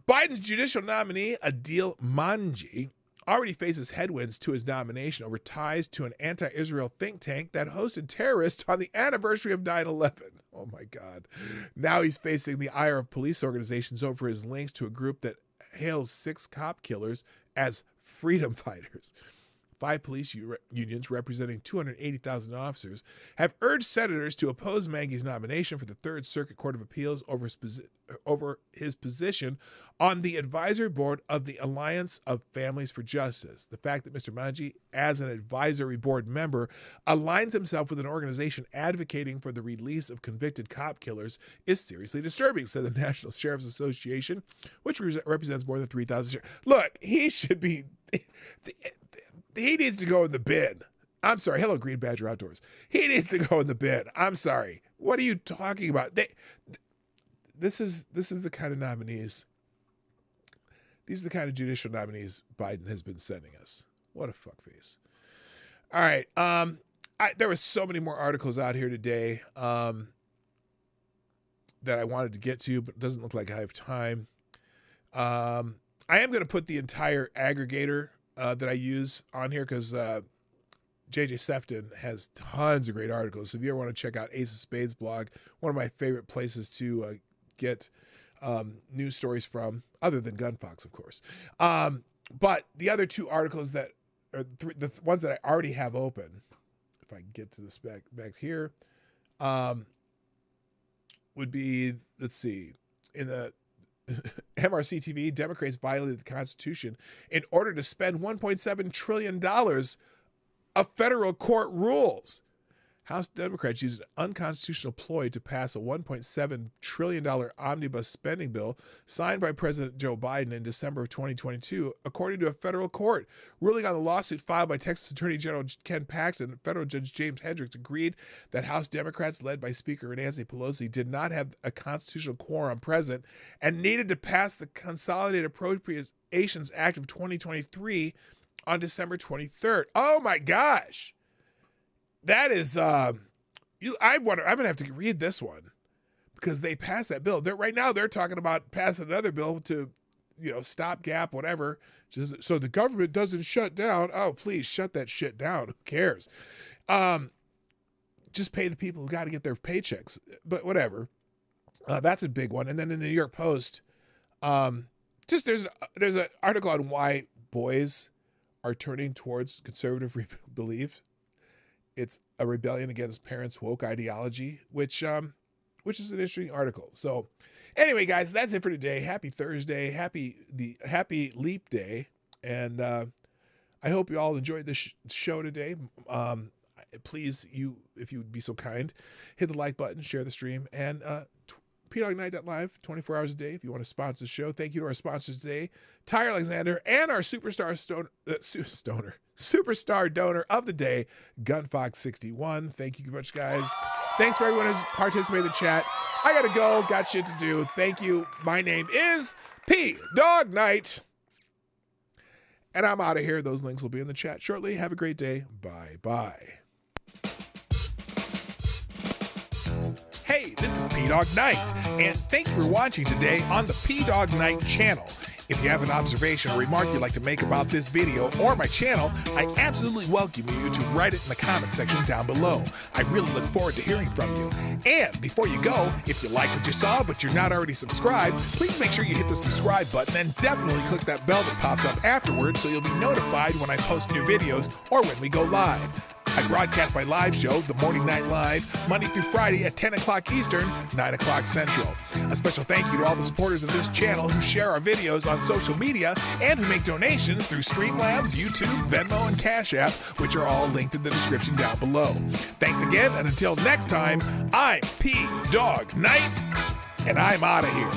Biden's judicial nominee, Adil Manji, already faces headwinds to his nomination over ties to an anti-Israel think tank that hosted terrorists on the anniversary of 9/11. Oh my God. Now he's facing the ire of police organizations over his links to a group that hails 6 cop killers as freedom fighters. 5 police unions representing 280,000 officers have urged senators to oppose Mangi's nomination for the Third Circuit Court of Appeals over his position on the advisory board of the Alliance of Families for Justice. The fact that Mr. Mangi, as an advisory board member, aligns himself with an organization advocating for the release of convicted cop killers is seriously disturbing, said the National Sheriff's Association, which represents more than 3,000 sheriffs. Look, he should be... He needs to go in the bin. I'm sorry. Hello, Green Badger Outdoors. He needs to go in the bin. I'm sorry. What are you talking about? This is the kind of nominees. These are the kind of judicial nominees Biden has been sending us. What a fuckface. All right. There were so many more articles out here today that I wanted to get to, but it doesn't look like I have time. I am going to put the entire aggregator that I use on here because JJ Sefton has tons of great articles. So if you ever want to check out Ace of Spades blog, one of my favorite places to get news stories from, other than Gunfox, of course. But the other 2 articles that are the ones that I already have open, if I can get to this back here, would be, let's see, in the MRC TV, Democrats violated the Constitution in order to spend $1.7 trillion of federal court rules. House Democrats used an unconstitutional ploy to pass a $1.7 trillion omnibus spending bill signed by President Joe Biden in December of 2022, according to a federal court. Ruling on the lawsuit filed by Texas Attorney General Ken Paxton, federal Judge James Hendricks agreed that House Democrats, led by Speaker Nancy Pelosi, did not have a constitutional quorum present and needed to pass the Consolidated Appropriations Act of 2023 on December 23rd. Oh my gosh. That is, I'm going to have to read this one because they passed that bill. Right now they're talking about passing another bill to, stopgap, whatever, just so the government doesn't shut down. Oh, please shut that shit down. Who cares? Just pay the people who got to get their paychecks, but whatever. That's a big one. And then in the New York Post, there's an article on why boys are turning towards conservative beliefs. It's a rebellion against parents' woke ideology, which is an interesting article. So anyway, guys, that's it for today. Happy Thursday. Happy Leap Day. And I hope you all enjoyed this show today. Please, if you would be so kind, hit the like button, share the stream, and PDogNight.live 24 hours a day if you want to sponsor the show. Thank you to our sponsors today, Tyre Alexander, and our superstar donor of the day, Gunfox61. Thank you much, guys. Thanks for everyone who's participated in the chat. I gotta go. Got shit to do. Thank you. My name is PDogNight. And I'm out of here. Those links will be in the chat shortly. Have a great day. Bye-bye. Hey, this is PDogNight, and thank you for watching today on the PDogNight channel. If you have an observation or remark you'd like to make about this video or my channel, I absolutely welcome you to write it in the comment section down below. I really look forward to hearing from you. And before you go, if you like what you saw but you're not already subscribed, please make sure you hit the subscribe button and definitely click that bell that pops up afterwards so you'll be notified when I post new videos or when we go live. I broadcast my live show, The Morning Night Live, Monday through Friday at 10 o'clock Eastern, 9 o'clock Central. A special thank you to all the supporters of this channel who share our videos on social media and who make donations through Streamlabs, YouTube, Venmo, and Cash App, which are all linked in the description down below. Thanks again, and until next time, I'm PDogNight, and I'm out of here.